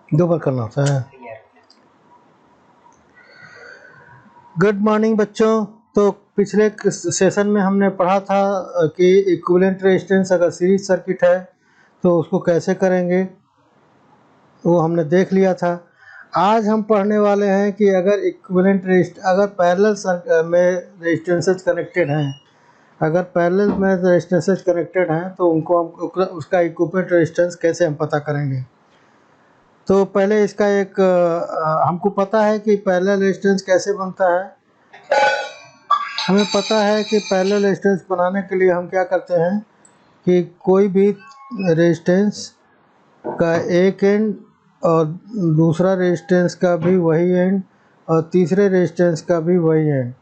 दो बार करना होता है। गुड मॉर्निंग बच्चों। तो पिछले सेशन में हमने पढ़ा था कि इक्विवेलेंट रेजिस्टेंस अगर सीरीज सर्किट है तो उसको कैसे करेंगे, वो हमने देख लिया था। आज हम पढ़ने वाले हैं कि अगर पैरेलल में रेजिस्टेंसेस कनेक्टेड हैं, अगर पैरेलल में रेजिस्टेंसेस कनेक्टेड हैं तो उनको हम उसका इक्विवेलेंट रेजिस्टेंस कैसे हम पता करेंगे। तो पहले इसका एक हमको पता है कि पैरेलल रेजिस्टेंस कैसे बनता है। हमें पता है कि पैरेलल रेजिस्टेंस बनाने के लिए हम क्या करते हैं कि कोई भी रेजिस्टेंस का एक एंड और दूसरा रेजिस्टेंस का भी वही एंड और तीसरे रेजिस्टेंस का भी वही एंड,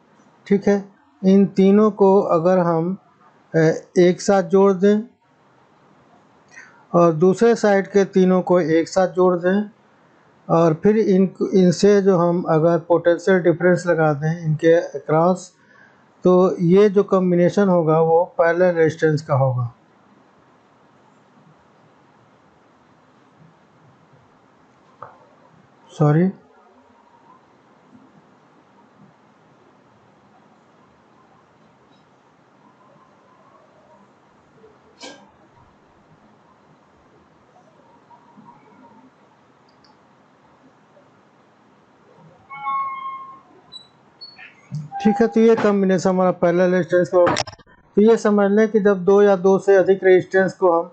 ठीक है। इन तीनों को अगर हम एक साथ जोड़ दें और दूसरे साइड के तीनों को एक साथ जोड़ दें और फिर इनसे जो हम अगर पोटेंशियल डिफरेंस लगा दें इनके अक्रॉस, तो ये जो कॉम्बिनेशन होगा वो पैरेलल रेजिस्टेंस का होगा। सॉरी, ठीक है। तो ये कॉम्बिनेशन हमारा पैरेलल रेजिस्टेंस को, तो ये समझ लें कि जब दो या दो से अधिक रेजिस्टेंस को हम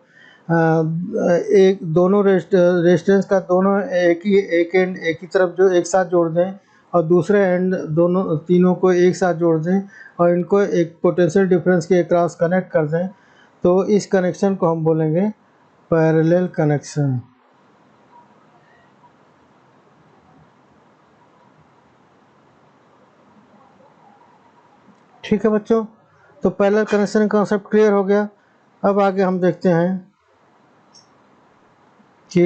दोनों रेजिस्टेंस का दोनों एक एंड एक ही तरफ जो एक साथ जोड़ दें और दूसरे एंड दोनों तीनों को एक साथ जोड़ दें और इनको एक पोटेंशियल डिफरेंस के अक्रॉस कनेक्ट कर दें, तो इस कनेक्शन को हम बोलेंगे पैरेलल कनेक्शन। ठीक है बच्चों, तो पैरेलल कनेक्शन का कॉन्सेप्ट क्लियर हो गया। अब आगे हम देखते हैं कि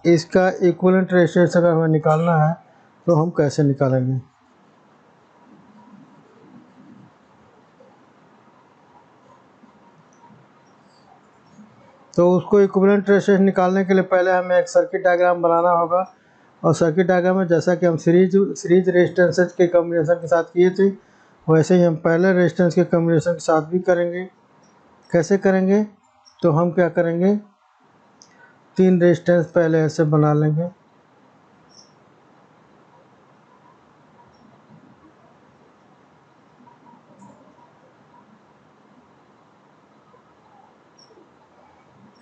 इसका इक्विवेलेंट रेजिस्टेंस अगर हमें निकालना है तो हम कैसे निकालेंगे। तो उसको इक्विवेलेंट रेजिस्टेंस निकालने के लिए पहले हमें एक सर्किट डायग्राम बनाना होगा और सर्किट डायग्राम में जैसा कि हम सीरीज रेजिस्टेंसेज के कॉम्बिनेशन के साथ किए थे वैसे ही हम पैरेलल रेजिस्टेंस के कॉम्बिनेशन के साथ भी करेंगे। कैसे करेंगे, तो हम क्या करेंगे, 3 रेजिस्टेंस पहले ऐसे बना लेंगे,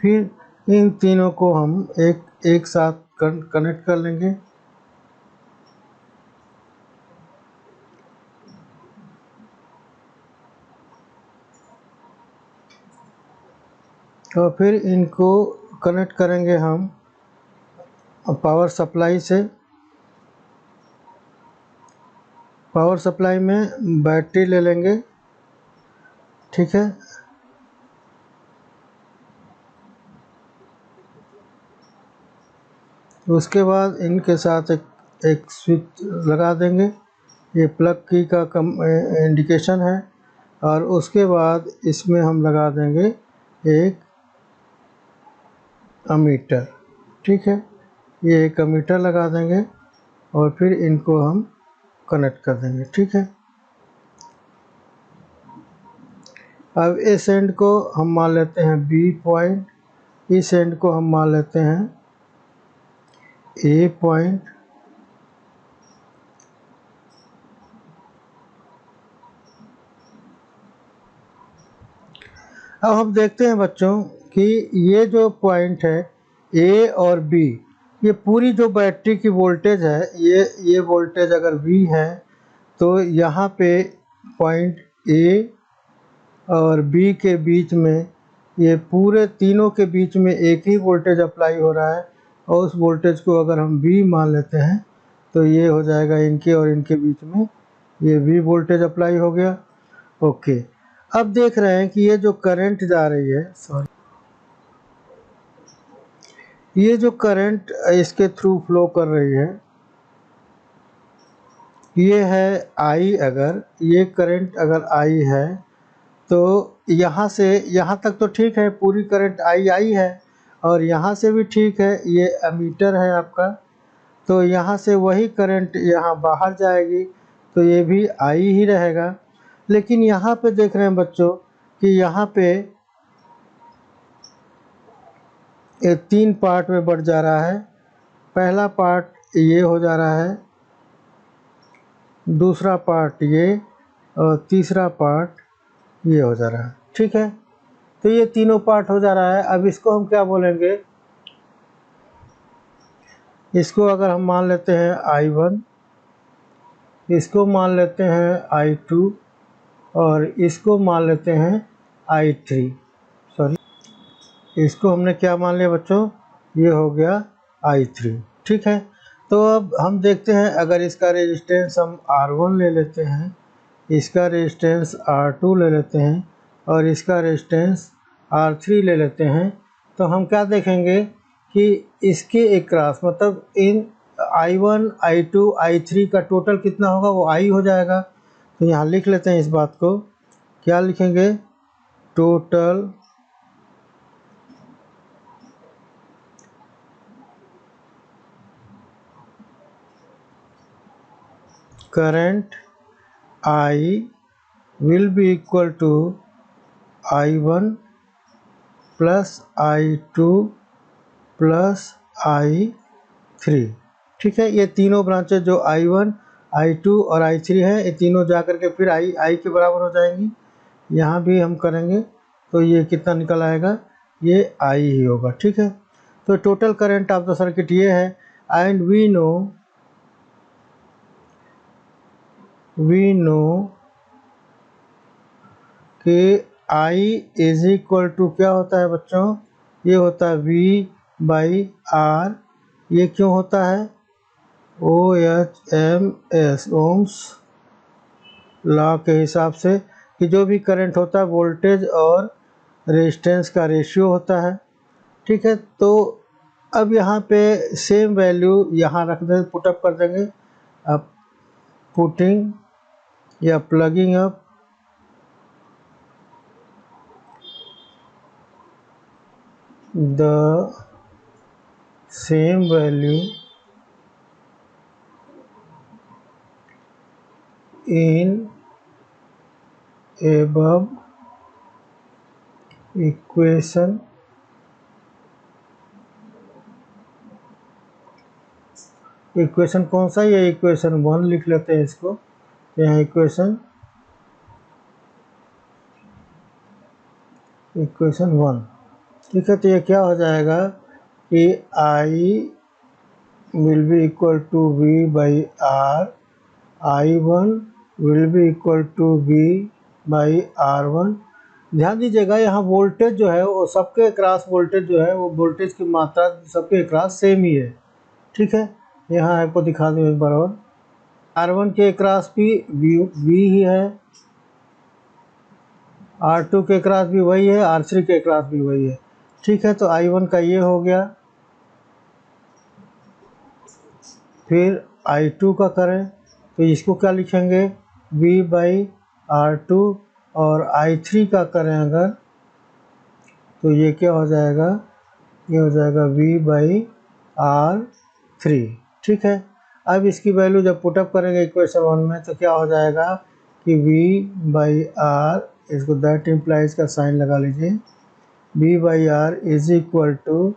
फिर इन तीनों को हम एक साथ कनेक्ट कर लेंगे और फिर इनको कनेक्ट करेंगे हम पावर सप्लाई से। पावर सप्लाई में बैटरी ले लेंगे, ठीक है। उसके बाद इनके साथ एक स्विच लगा देंगे, ये प्लग की का इंडिकेशन है। और उसके बाद इसमें हम लगा देंगे एक अमीटर, ठीक है। ये एक अमीटर लगा देंगे और फिर इनको हम कनेक्ट कर देंगे, ठीक है। अब इस एंड को हम मान लेते हैं बी पॉइंट, इस एंड को हम मान लेते हैं ए पॉइंट, अब हम देखते हैं बच्चों कि ये जो पॉइंट है ए और बी, ये पूरी जो बैटरी की वोल्टेज है, ये वोल्टेज अगर वी है तो यहाँ पे पॉइंट ए और बी के बीच में, ये पूरे तीनों के बीच में एक ही वोल्टेज अप्लाई हो रहा है और उस वोल्टेज को अगर हम वी मान लेते हैं तो ये हो जाएगा इनके और इनके बीच में, ये वी वोल्टेज अप्लाई हो गया। ओके, अब देख रहे हैं कि ये जो करंट जा रही है, ये जो करंट इसके थ्रू फ्लो कर रही है ये है आई। अगर ये करंट अगर आई है तो यहाँ से यहाँ तक तो ठीक है, पूरी करंट आई है और यहाँ से भी ठीक है। ये एमीटर है आपका, तो यहाँ से वही करंट यहाँ बाहर जाएगी, तो ये भी आई ही रहेगा। लेकिन यहाँ पे देख रहे हैं बच्चों कि यहाँ पे ये 3 पार्ट में बढ़ जा रहा है। पहला पार्ट ये हो जा रहा है, दूसरा पार्ट ये, और तीसरा पार्ट ये हो जा रहा है। ठीक है, तो ये तीनों पार्ट हो जा रहा है। अब इसको हम क्या बोलेंगे, इसको अगर हम मान लेते हैं I1, इसको मान लेते हैं I2 और इसको मान लेते हैं I3। सॉरी, इसको हमने क्या मान लिया बच्चों, ये हो गया I3। ठीक है, तो अब हम देखते हैं, अगर इसका रेजिस्टेंस हम R1 ले लेते हैं, इसका रेजिस्टेंस R2 ले लेते हैं और इसका रेजिस्टेंस R3 ले लेते हैं, तो हम क्या देखेंगे कि इसके अक्रॉस मतलब इन I1, I2, I3 का टोटल कितना होगा, वो I हो जाएगा। तो यहाँ लिख लेते हैं इस बात को, क्या लिखेंगे, total current I will be equal to I1 plus I2 plus I3। ठीक है, ये तीनों ब्रांचेज जो I1, I2 और I3 है, ये तीनों जा कर के फिर I के बराबर हो जाएंगी। यहाँ भी हम करेंगे तो ये कितना निकल आएगा, ये I ही होगा। ठीक है, तो total current of the circuit ये है। एंड वी नो कि I इज इक्वल टू क्या होता है बच्चों, ये होता है V/R। ये क्यों होता है, OHMS, ओम्स लॉ के हिसाब से, कि जो भी करंट होता है वोल्टेज और रेजिस्टेंस का रेशियो होता है। ठीक है, तो अब यहाँ पे सेम वैल्यू यहाँ रख दें, पुटअप कर देंगे। अब पुटिंग या plugging up the same value in above equation कौन सा, ये इक्वेशन 1 लिख लेते हैं इसको। तो यहाँ इक्वेशन 1। ठीक है, तो ये क्या हो जाएगा कि I will be equal to V/R, I1 will be equal to V/R1। ध्यान दीजिएगा, यहाँ वोल्टेज जो है वो सबके क्रॉस वोल्टेज जो है वो वोल्टेज की मात्रा सबके क्रॉस सेम ही है। ठीक है, यहाँ आपको दिखा दूँ एक बार और, R1 के क्रॉस भी V ही है, R2 के क्रॉस भी वही है, R3 के क्रॉस भी वही है। ठीक है, तो I1 का ये हो गया, फिर I2 का करें तो इसको क्या लिखेंगे, V/R2, और I3 का करें अगर तो ये क्या हो जाएगा, ये हो जाएगा V/R3। ठीक है, अब इसकी वैल्यू जब पुटअप करेंगे इक्वेशन 1 में तो क्या हो जाएगा कि V/R, इसको दैट इम्प्लाइज का साइन लगा लीजिए, V/R is equal to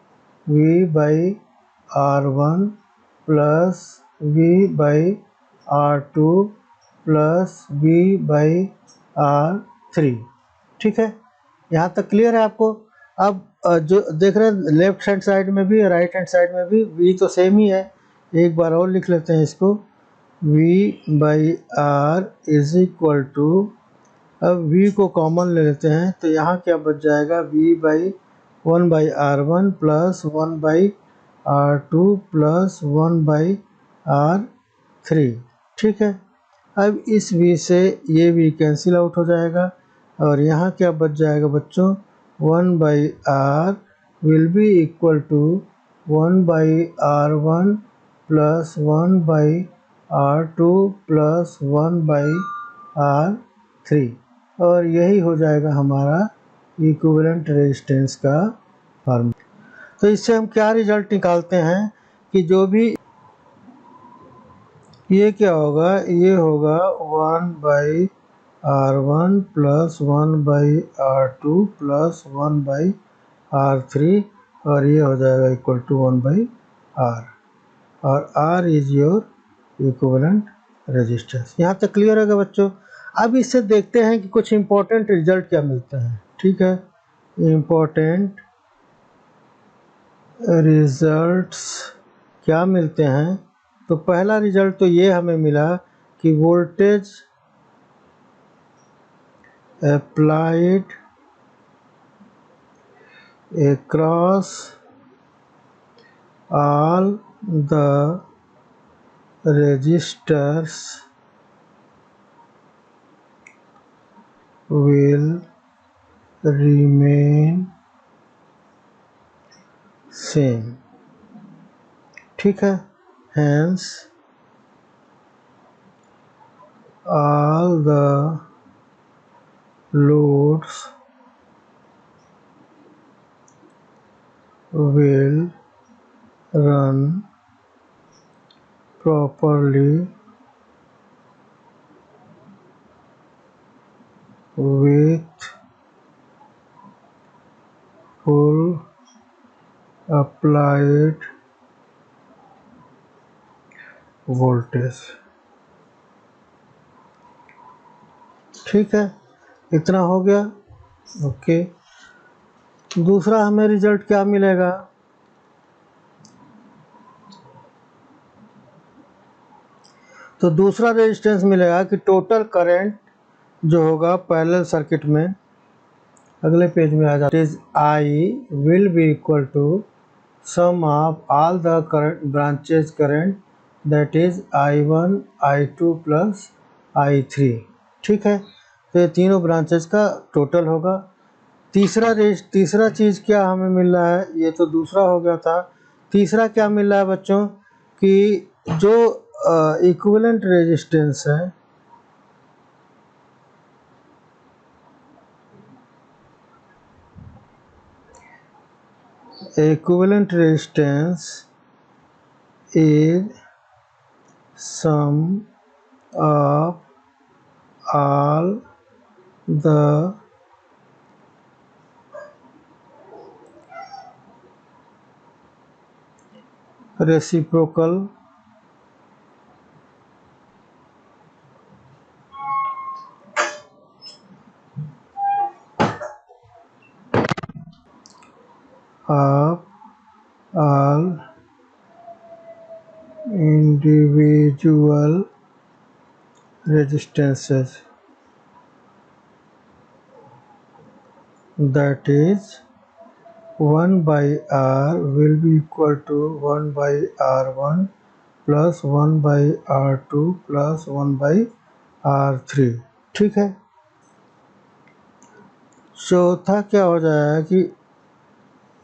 V/R1 plus V/R2 plus V/R3। ठीक है, यहाँ तक क्लियर है आपको। अब जो देख रहे हैं लेफ्ट हैंड साइड में भी राइट हैंड साइड में भी V तो सेम ही है, एक बार और लिख लेते हैं इसको, V/R इज इक्वल टू, अब V को कॉमन ले लेते हैं तो यहाँ क्या बच जाएगा, V/1/R1 plus 1/R2 plus 1/R3। ठीक है, अब इस V से ये V कैंसिल आउट हो जाएगा और यहाँ क्या बच जाएगा बच्चों, 1/R will be equal to 1/R1 plus 1/R2 plus 1/R3, और यही हो जाएगा हमारा इक्विवेलेंट रेजिस्टेंस का फॉर्मूला। तो इससे हम क्या रिजल्ट निकालते हैं कि जो भी ये क्या होगा, ये होगा 1/R1 plus 1/R2 plus 1/R3 और ये हो जाएगा इक्वल टू 1/R और R is your equivalent resistance. यहाँ तक क्लियर होगा बच्चों। अब इससे देखते हैं कि कुछ इंपॉर्टेंट रिजल्ट क्या मिलते हैं। ठीक है, इंपॉर्टेंट रिजल्ट्स क्या मिलते हैं। तो पहला रिजल्ट तो ये हमें मिला कि voltage applied across all the resistors will remain same। ठीक है, hence all the loads will run properly with full applied voltage। ठीक है, इतना हो गया। ओके, दूसरा हमें रिजल्ट क्या मिलेगा। तो दूसरा रेजिस्टेंस मिलेगा कि टोटल करंट जो होगा पैरेलल सर्किट में, अगले पेज में आ जाता है, I will be equal to sum of all the current branches current that is I1 I2 plus I3। ठीक है, तो ये तीनों ब्रांचेज का टोटल होगा। तीसरा चीज़ क्या हमें मिल रहा है, ये तो दूसरा हो गया था। तीसरा क्या मिल रहा है बच्चों कि जो इक्विवेलेंट रेजिस्टेंस है, equivalent resistance is sum of all the reciprocal of all individual resistances, that is 1/R will be equal to 1/R1 plus 1/R2 plus 1/R3। ठीक है, चौथा क्या हो जाएगा कि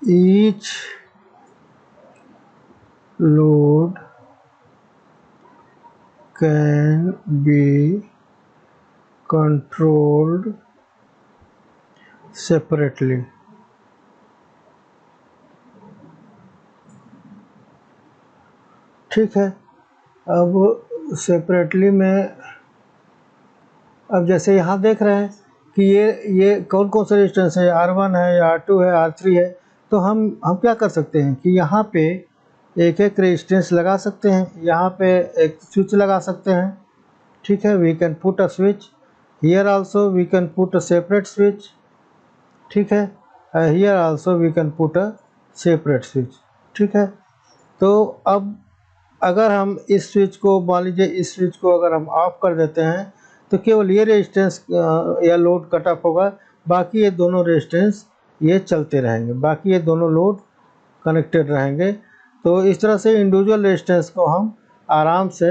each load can be controlled separately। ठीक है, अब सेपरेटली में, अब जैसे यहाँ देख रहे हैं कि ये कौन कौन सा रेजिस्टेंस है, R1 है या R2 है R3 है। तो हम क्या कर सकते हैं कि यहाँ पे एक एक रेजिस्टेंस लगा सकते हैं, यहाँ पे एक स्विच लगा सकते हैं। ठीक है, we can put a switch here also, we can put a separate switch. ठीक है, here also we can put a separate switch. ठीक है, तो अब अगर हम इस स्विच को, मान लीजिए इस स्विच को अगर हम ऑफ कर देते हैं तो केवल ये रेजिस्टेंस या लोड कट ऑफ होगा, बाकी ये दोनों रेजिस्टेंस ये चलते रहेंगे, बाकी ये दोनों लोड कनेक्टेड रहेंगे। तो इस तरह से इंडिविजुअल रेजिस्टेंस को हम आराम से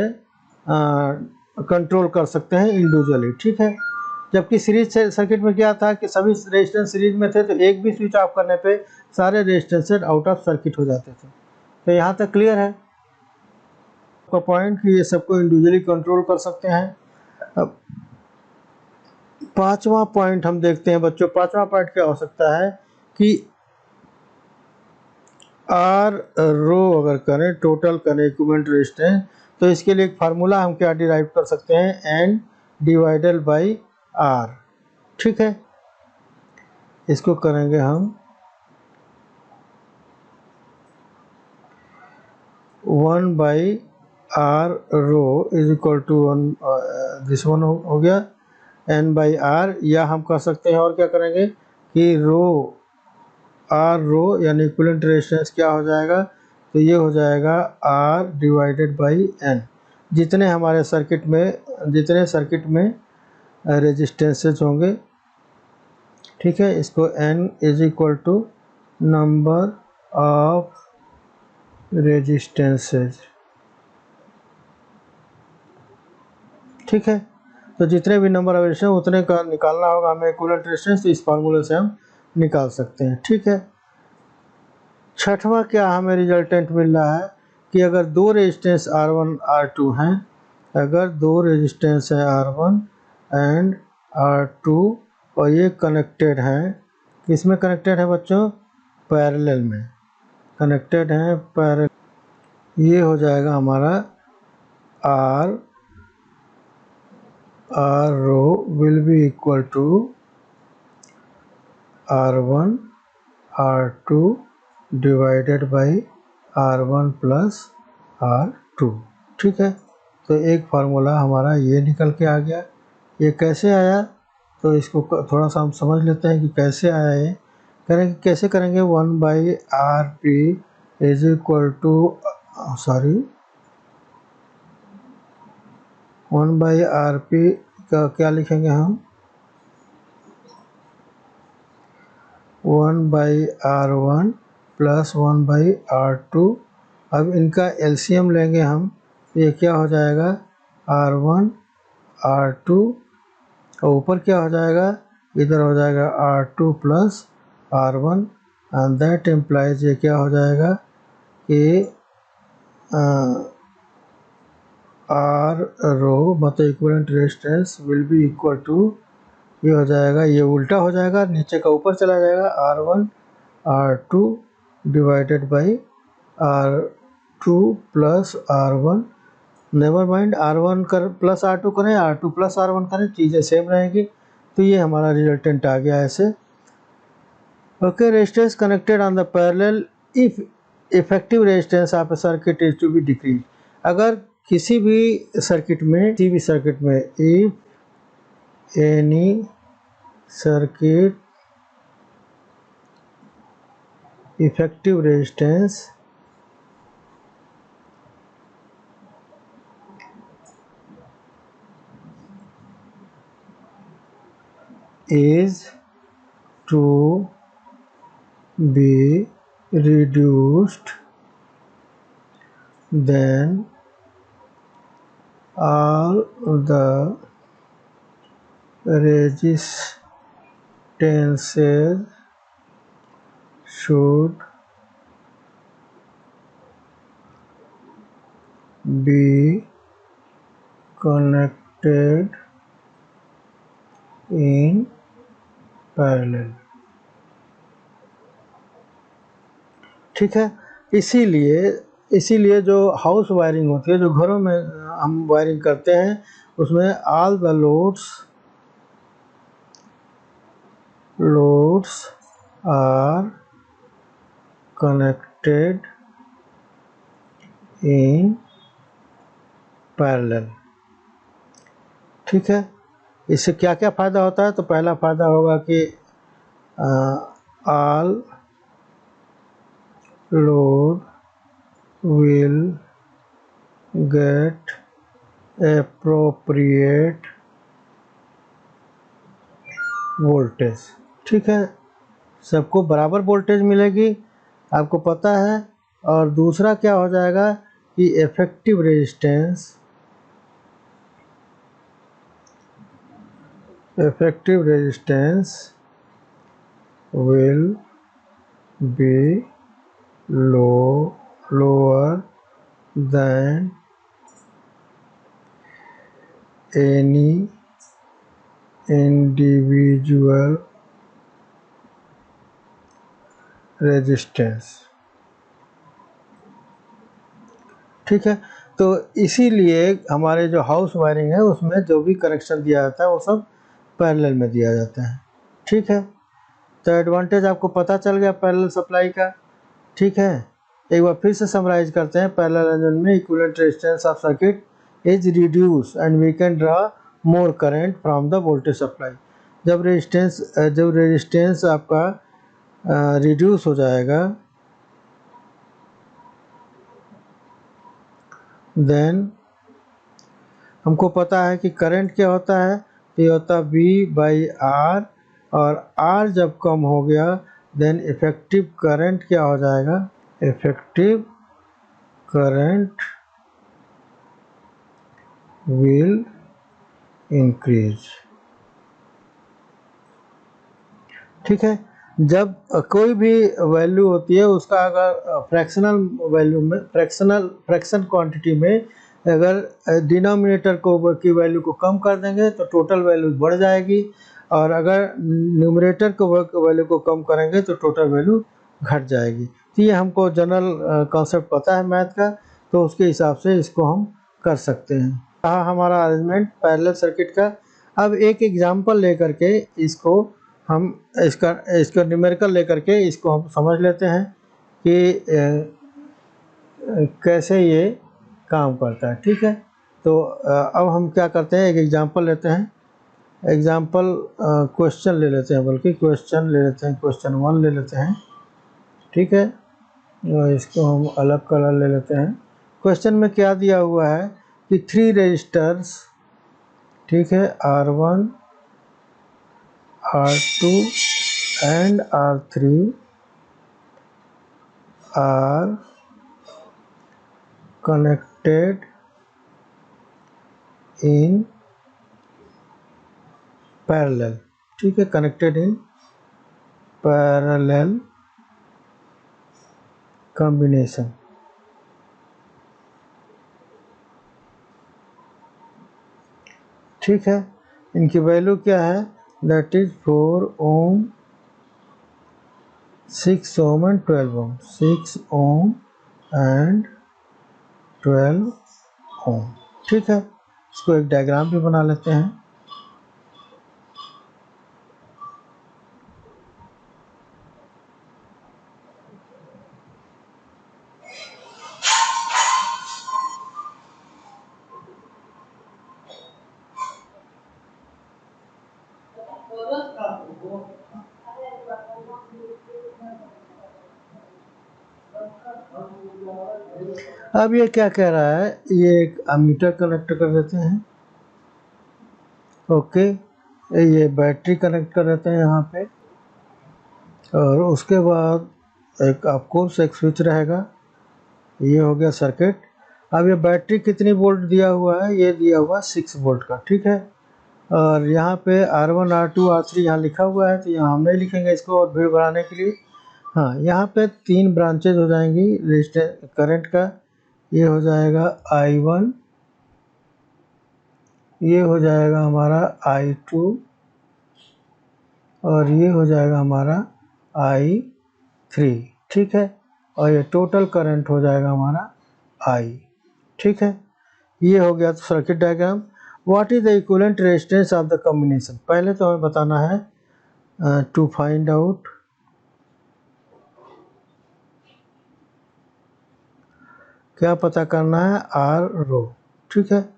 कंट्रोल कर सकते हैं इंडिविजुअली। ठीक है, जबकि सीरीज सर्किट में क्या था कि सभी रेजिस्टेंस सीरीज में थे, तो एक भी स्विच ऑफ करने पे सारे रेजिस्टेंस आउट ऑफ सर्किट हो जाते थे। तो यहाँ तक क्लियर है आपका पॉइंट कि ये सबको इंडिविजुअली कंट्रोल कर सकते हैं। अब पांचवा पॉइंट हम देखते हैं बच्चों। पांचवा पॉइंट क्या हो सकता है कि आर रो अगर करें, टोटल करें इक्विवेलेंट रेजिस्टेंस, तो इसके लिए एक फार्मूला हम क्या डिराइव कर सकते हैं, एन डिवाइडेड बाई आर। ठीक है, इसको करेंगे हम 1/r रो is equal to 1, this one हो गया n/r, या हम कह सकते हैं और क्या करेंगे कि रो आर रो यानी इक्विवेलेंट रेजिस्टेंस क्या हो जाएगा, तो ये हो जाएगा r डिवाइडेड बाई n। जितने हमारे सर्किट में रेजिस्टेंसेज होंगे, ठीक है, इसको n is equal to number of resistances. ठीक है, तो जितने भी नंबर ऑफ रेजिस्टेंस उतने का निकालना होगा हमें इक्विवेलेंट रेजिस्टेंस, तो इस फार्मूले से हम निकाल सकते हैं। ठीक है, छठवां क्या हमें रिजल्टेंट मिल रहा है कि अगर दो रेजिस्टेंस R1 R2 हैं, अगर दो रेजिस्टेंस है R1 एंड R2 और ये कनेक्टेड हैं, किसमें कनेक्टेड है बच्चों, पैरेलल में कनेक्टेड हैं, पैरेलल, ये हो जाएगा हमारा R रो will be equal to R1 R2 divided by R1 plus R2। ठीक है, तो एक फार्मूला हमारा ये निकल के आ गया। ये कैसे आया, तो इसको थोड़ा सा हम समझ लेते हैं कि कैसे आया। ये कैसे करेंगे, 1/RP is equal to 1/RP का क्या लिखेंगे हम, 1/R1 प्लस 1/R2। अब इनका एलसीएम लेंगे हम, ये क्या हो जाएगा, R1 R2, और ऊपर क्या हो जाएगा, इधर हो जाएगा R2 plus R1, and that implies ये क्या हो जाएगा कि R रो मतलब equivalent resistance will be equal to, ये हो जाएगा, ये उल्टा हो जाएगा, नीचे का ऊपर चला जाएगा, R1 R2 divided by R2 plus R1। Never mind, R1 कर प्लस R2 करें, R2 प्लस R1 करें, चीज़ें सेम रहेंगी। तो ये हमारा रिजल्टेंट आ गया ऐसे। Okay, resistance connected on the parallel if effective resistance of a circuit is to be decrease. अगर किसी भी सर्किट में if any circuit effective resistance is to be reduced, then all the resistances should be connected in parallel. ठीक है, इसीलिए जो house wiring होती है, जो घरों में हम वायरिंग करते हैं, उसमें all the loads are connected in parallel. ठीक है, इससे क्या क्या फ़ायदा होता है, तो पहला फ़ायदा होगा कि all load will get appropriate voltage. ठीक है, सबको बराबर वोल्टेज मिलेगी, आपको पता है। और दूसरा क्या हो जाएगा कि effective resistance will be lower than any individual resistance. ठीक है। तो इसीलिए हमारे जो हाउस वायरिंग है उसमें जो भी कनेक्शन दिया जाता है वो सब पैरेलल में दिया जाता है। ठीक है, तो एडवांटेज आपको पता चल गया पैरेलल सप्लाई का। ठीक है, एक बार फिर से समराइज करते हैं। पैरेलल अरेंजमेंट में equivalent resistance of circuit is reduce and we can draw more current from the voltage supply. जब रेजिस्टेंस आपका रिड्यूस हो जाएगा देन हमको पता है कि करंट क्या होता है, तो ये होता है V/R, और R जब कम हो गया देन इफेक्टिव करंट क्या हो जाएगा, इफेक्टिव करंट विल इंक्रीज। ठीक है, जब कोई भी वैल्यू होती है उसका अगर फ्रैक्शनल वैल्यू में फ्रैक्शन क्वांटिटी में अगर डिनोमिनेटर को की वैल्यू को कम कर देंगे तो टोटल वैल्यू बढ़ जाएगी, और अगर न्यूमरेटर को वैल्यू को कम करेंगे तो टोटल वैल्यू घट जाएगी। तो ये हमको जनरल कॉन्सेप्ट पता है मैथ का, तो उसके हिसाब से इसको हम कर सकते हैं। रहा हमारा अरेंजमेंट पैरेलल सर्किट का। अब एक एग्जांपल लेकर के इसको हम इसका न्यूमेरिकल लेकर के इसको हम समझ लेते हैं कि कैसे ये काम करता है। ठीक है, तो अब हम क्या करते हैं, एक एग्जांपल लेते हैं। एग्जांपल क्वेश्चन ले लेते हैं, बल्कि क्वेश्चन ले लेते हैं, क्वेश्चन 1 ले लेते हैं। ठीक है, और इसको हम अलग कलर ले लेते हैं। क्वेश्चन में क्या दिया हुआ है कि 3 रजिस्टर्स, ठीक है, R1, R2 and R3 are connected in parallel। ठीक है, कनेक्टेड इन पैरेलल कॉम्बिनेशन। ठीक है, इनकी वैल्यू क्या है, that is 4 ohm, 6 ohm and 12 ohm, 6 ohm and 12 ohm. ठीक है, इसको एक डायग्राम भी बना लेते हैं। अब ये क्या कह रहा है, ये एक अमीटर कनेक्ट कर देते हैं। ओके, ये बैटरी कनेक्ट कर देते हैं यहाँ पे, और उसके बाद एक ऑफकोर्स एक स्विच रहेगा। ये हो गया सर्किट। अब ये बैटरी कितनी वोल्ट दिया हुआ है, ये दिया हुआ 6 वोल्ट का। ठीक है, और यहाँ पे R1, R2, R3 यहाँ लिखा हुआ है, तो यहाँ हम नहीं लिखेंगे इसको और भीड़ बढ़ाने के लिए। हाँ, यहाँ पे 3 ब्रांचेज हो जाएंगी रेजिस्टेंस करंट का। ये हो जाएगा I1, ये हो जाएगा हमारा I2, और ये हो जाएगा हमारा I3। ठीक है, और ये टोटल करंट हो जाएगा हमारा I। ठीक है, ये हो गया circuit diagram. What is the equivalent resistance of the combination, पहले तो हमें बताना है टू फाइंड आउट क्या पता करना है, आर रो। ठीक है,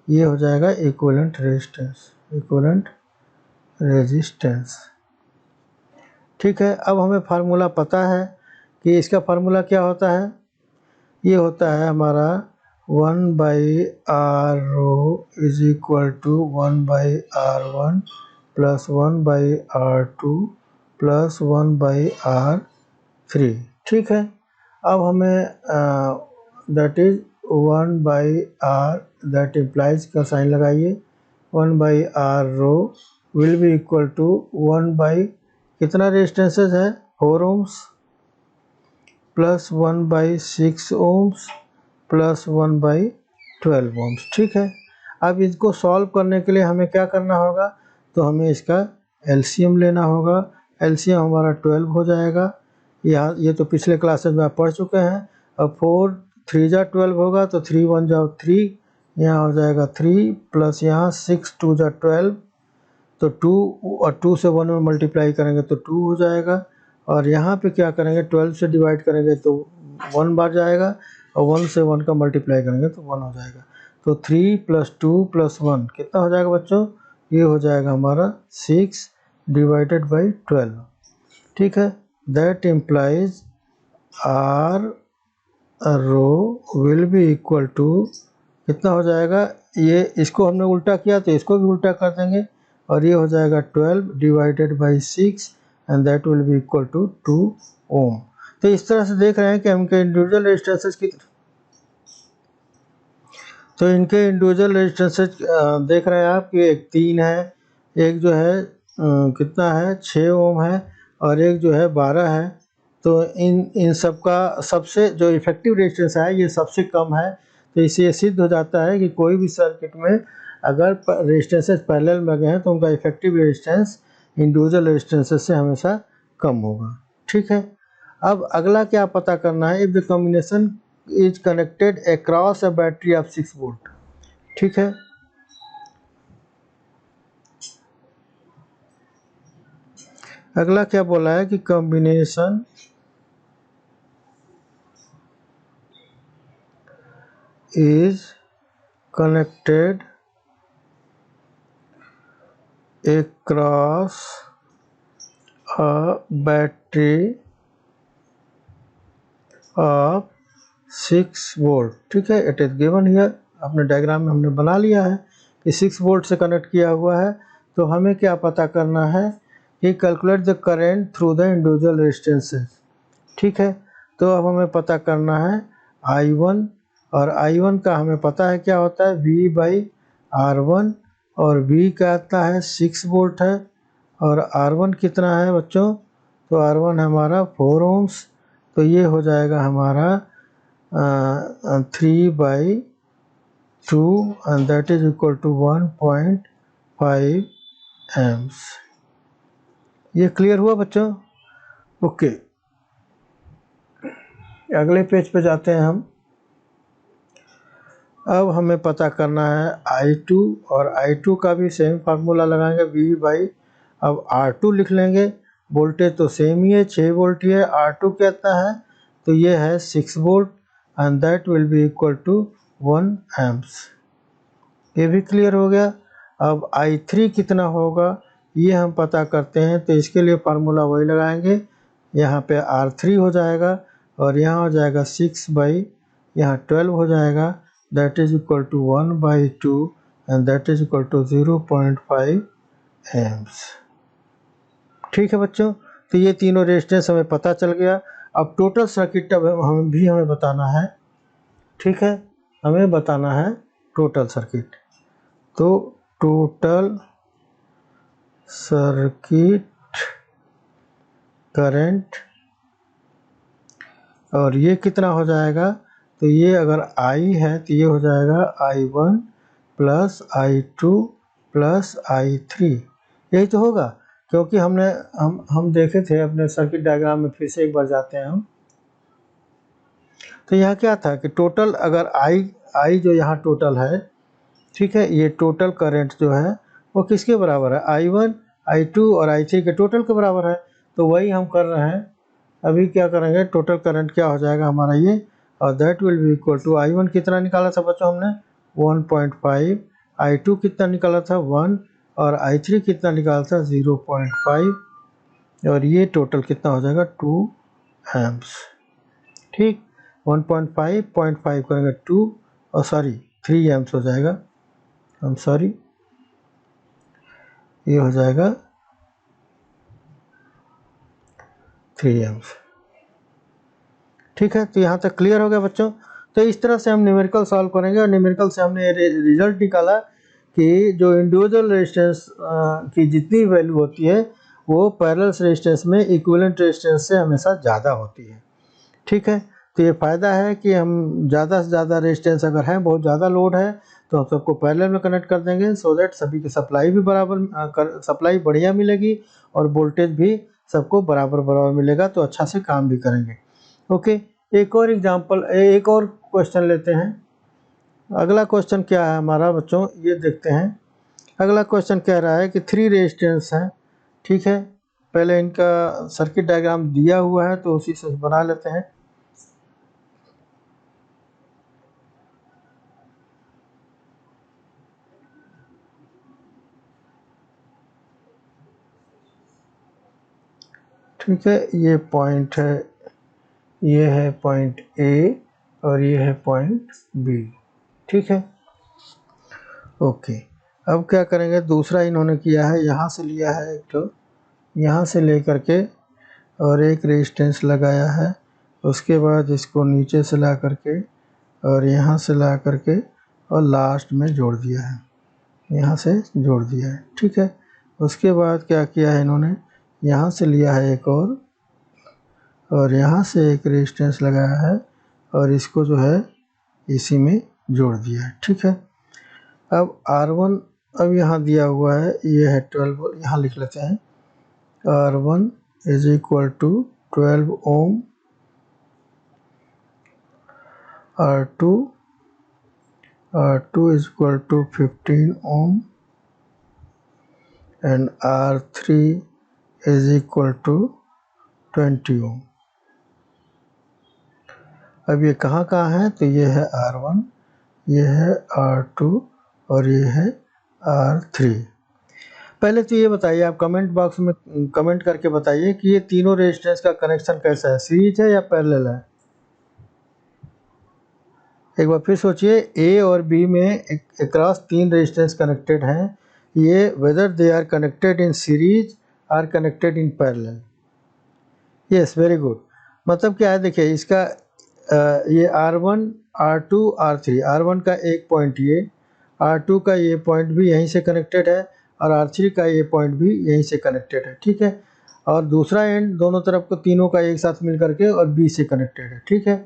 ये हो जाएगा इक्विवेलेंट रेजिस्टेंस, इक्विवेलेंट रेजिस्टेंस। ठीक है, अब हमें फार्मूला पता है कि इसका फार्मूला क्या होता है, ये होता है हमारा 1/R रो is equal to 1/R1 plus 1/R2 plus 1/R3। ठीक है, अब हमें that is 1/R, that implies का साइन लगाइए, 1/R रो विल बी इक्वल टू 1 कितना रेजिस्टेंसेज है, 4 ohms plus 1/6 ohms plus 1/12 ohms. ठीक है, अब इसको सॉल्व करने के लिए हमें क्या करना होगा, तो हमें इसका एलसीएम लेना होगा। एलसीएम हमारा 12 हो जाएगा। यहाँ ये तो पिछले क्लासेस में आप पढ़ चुके हैं। अब 4 3 जा 12 होगा, तो 3 1 जाओ 3, यहाँ हो जाएगा 3 प्लस यहाँ 6 2 जा 12, तो 2 और 2 से 1 में मल्टीप्लाई करेंगे तो 2 हो जाएगा। और यहाँ पे क्या करेंगे, 12 से डिवाइड करेंगे तो 1 बार जाएगा, और 1 से 1 का मल्टीप्लाई करेंगे तो 1 हो जाएगा। तो 3 + 2 + 1 कितना हो जाएगा बच्चों, ये हो जाएगा हमारा 6 डिवाइडेड बाई 12। ठीक है, दैट इम्प्लाइज आर रो विल बी इक्वल टू कितना हो जाएगा, ये इसको हमने उल्टा किया तो इसको भी उल्टा कर देंगे, और ये हो जाएगा 12 divided by 6 and that will be equal to 2 ohm. तो इस तरह से देख रहे हैं कि इनके इंडिविजुअल रेजिस्टेंसेस देख रहे हैं आप कि एक 3 है, एक जो है कितना है 6 ओम है, और एक जो है 12 है। तो इन सब का सबसे जो इफेक्टिव रेजिस्टेंस है ये सबसे कम है। तो इससे ये सिद्ध हो जाता है कि कोई भी सर्किट में अगर रेजिस्टेंसेस पैरेलल में लगे हैं तो उनका इफेक्टिव रेजिस्टेंस इंडिविजुअल रेजिस्टेंसेस से हमेशा कम होगा। ठीक है, अब अगला क्या पता करना है, if the combination is connected across a battery of 6 volt. ठीक है, अगला क्या बोला है कि combination is connected across a battery of 6 volt. ठीक है, इट इज गिवन हियर, अपने डायग्राम में हमने बना लिया है कि 6 वोल्ट से कनेक्ट किया हुआ है। तो हमें क्या पता करना है कि calculate the current through the individual resistances. ठीक है, तो अब हमें पता करना है I1, और I1 का हमें पता है क्या होता है V/R1, और V का आता है 6 वोल्ट है, और R1 कितना है बच्चों, तो R1 है हमारा 4 ओम्स। तो ये हो जाएगा हमारा 3/2 and that is equal to 1.5 amps. ये क्लियर हुआ बच्चों? ओके, अगले पेज पे जाते हैं हम। अब हमें पता करना है I2, और I2 का भी सेम फार्मूला लगाएंगे V/, अब R2 लिख लेंगे, वोल्टेज तो सेम ही है 6 वोल्ट ही है, R2 कितना है, तो ये है 6 volt and that will be equal to 1 amps. ये भी क्लियर हो गया। अब I3 कितना होगा ये हम पता करते हैं, तो इसके लिए फार्मूला वही लगाएंगे, यहाँ पे R3 हो जाएगा, और यहाँ हो जाएगा 6/, यहाँ 12 हो जाएगा, that is equal to 1/2 and that is equal to 0.5 amps. ठीक है बच्चों, तो ये तीनों रेजिस्टेंस हमें पता चल गया। अब टोटल सर्किट हमें बताना है। ठीक है, हमें बताना है टोटल सर्किट। तो टोटल सर्किट करंट, और ये कितना हो जाएगा, तो ये अगर I है तो ये हो जाएगा I1 + I2 + I3। यही तो होगा, क्योंकि हम देखे थे अपने सर्किट डायग्राम में, फिर से एक बार जाते हैं हम। तो यहाँ क्या था कि टोटल अगर I जो यहाँ टोटल है, ठीक है, ये टोटल करंट जो है वो किसके बराबर है, I1 I2 और I3 के टोटल के बराबर है। तो वही हम कर रहे हैं। अभी क्या करेंगे, टोटल करंट क्या हो जाएगा हमारा ये, और that will be equal to I1 कितना निकाला था बच्चों हमने 1.5, I2 कितना निकाला था 1, और I3 कितना निकाला था 0.5, और ये टोटल कितना हो जाएगा 2 एम्प्स। ठीक, 1.5 0.5 करेंगे 2, और सॉरी 3 एम्प्स हो जाएगा, हम सॉरी, ये हो जाएगा 3 एम्प्स। ठीक है, तो यहाँ तक क्लियर हो गया बच्चों। तो इस तरह से हम न्यूमेरिकल सॉल्व करेंगे, और न्यूमेरिकल से हमने रिजल्ट निकाला कि जो इंडिविजुअल रेजिस्टेंस की जितनी वैल्यू होती है वो पैरेलल रेजिस्टेंस में इक्विवेलेंट रेजिस्टेंस से हमेशा ज़्यादा होती है। ठीक है, तो ये फ़ायदा है कि हम ज़्यादा से ज़्यादा रेजिस्टेंस अगर है, बहुत ज़्यादा लोड है, तो हम सबको पैरेलल में कनेक्ट कर देंगे, सो दैट सभी की सप्लाई भी बराबर सप्लाई बढ़िया मिलेगी, और वोल्टेज भी सबको बराबर मिलेगा, तो अच्छा से काम भी करेंगे। ओके, एक और एग्जांपल, एक और क्वेश्चन लेते हैं। अगला क्वेश्चन क्या है हमारा बच्चों, ये देखते हैं। अगला क्वेश्चन कह रहा है कि 3 रेजिस्टेंस हैं, ठीक है। पहले इनका सर्किट डायग्राम दिया हुआ है तो उसी से बना लेते हैं। ठीक है, ये पॉइंट है, ये है पॉइंट ए और ये है पॉइंट बी, ठीक है। ओके, अब क्या करेंगे, दूसरा इन्होंने किया है, यहाँ से लिया है एक तो, यहाँ से लेकर के और एक रेजिस्टेंस लगाया है, उसके बाद इसको नीचे से ला करके और यहाँ से ला करके और लास्ट में जोड़ दिया है, यहाँ से जोड़ दिया है, ठीक है। उसके बाद क्या किया है इन्होंने, यहाँ से लिया है एक और यहाँ से एक रेजिस्टेंस लगाया है और इसको जो है इसी में जोड़ दिया है, ठीक है। अब R1 अब यहाँ दिया हुआ है, ये है 12, यहाँ लिख लेते हैं। R1 is equal to 12 ohm, R2 is equal to 15 ohm and R3 is equal to 20 ohm। अब ये कहाँ है, तो ये है R1, ये है R2 और ये है R3। पहले तो ये बताइए, आप कमेंट बॉक्स में कमेंट करके बताइए कि ये तीनों रेजिस्टेंस का कनेक्शन कैसा है, सीरीज है या पैरेलल है। एक बार फिर सोचिए, ए और बी में अक्रॉस 3 रेजिस्टेंस कनेक्टेड हैं, ये whether they are connected in series or connected in parallel. Yes, very good. मतलब क्या है, देखिए इसका ये R1, R2, R3, R1 का एक पॉइंट ये, R2 का ये पॉइंट भी यहीं से कनेक्टेड है और R3 का ये पॉइंट भी यहीं से कनेक्टेड है, ठीक है। और दूसरा एंड दोनों तरफ को तीनों का एक साथ मिल करके और बी से कनेक्टेड है, ठीक है।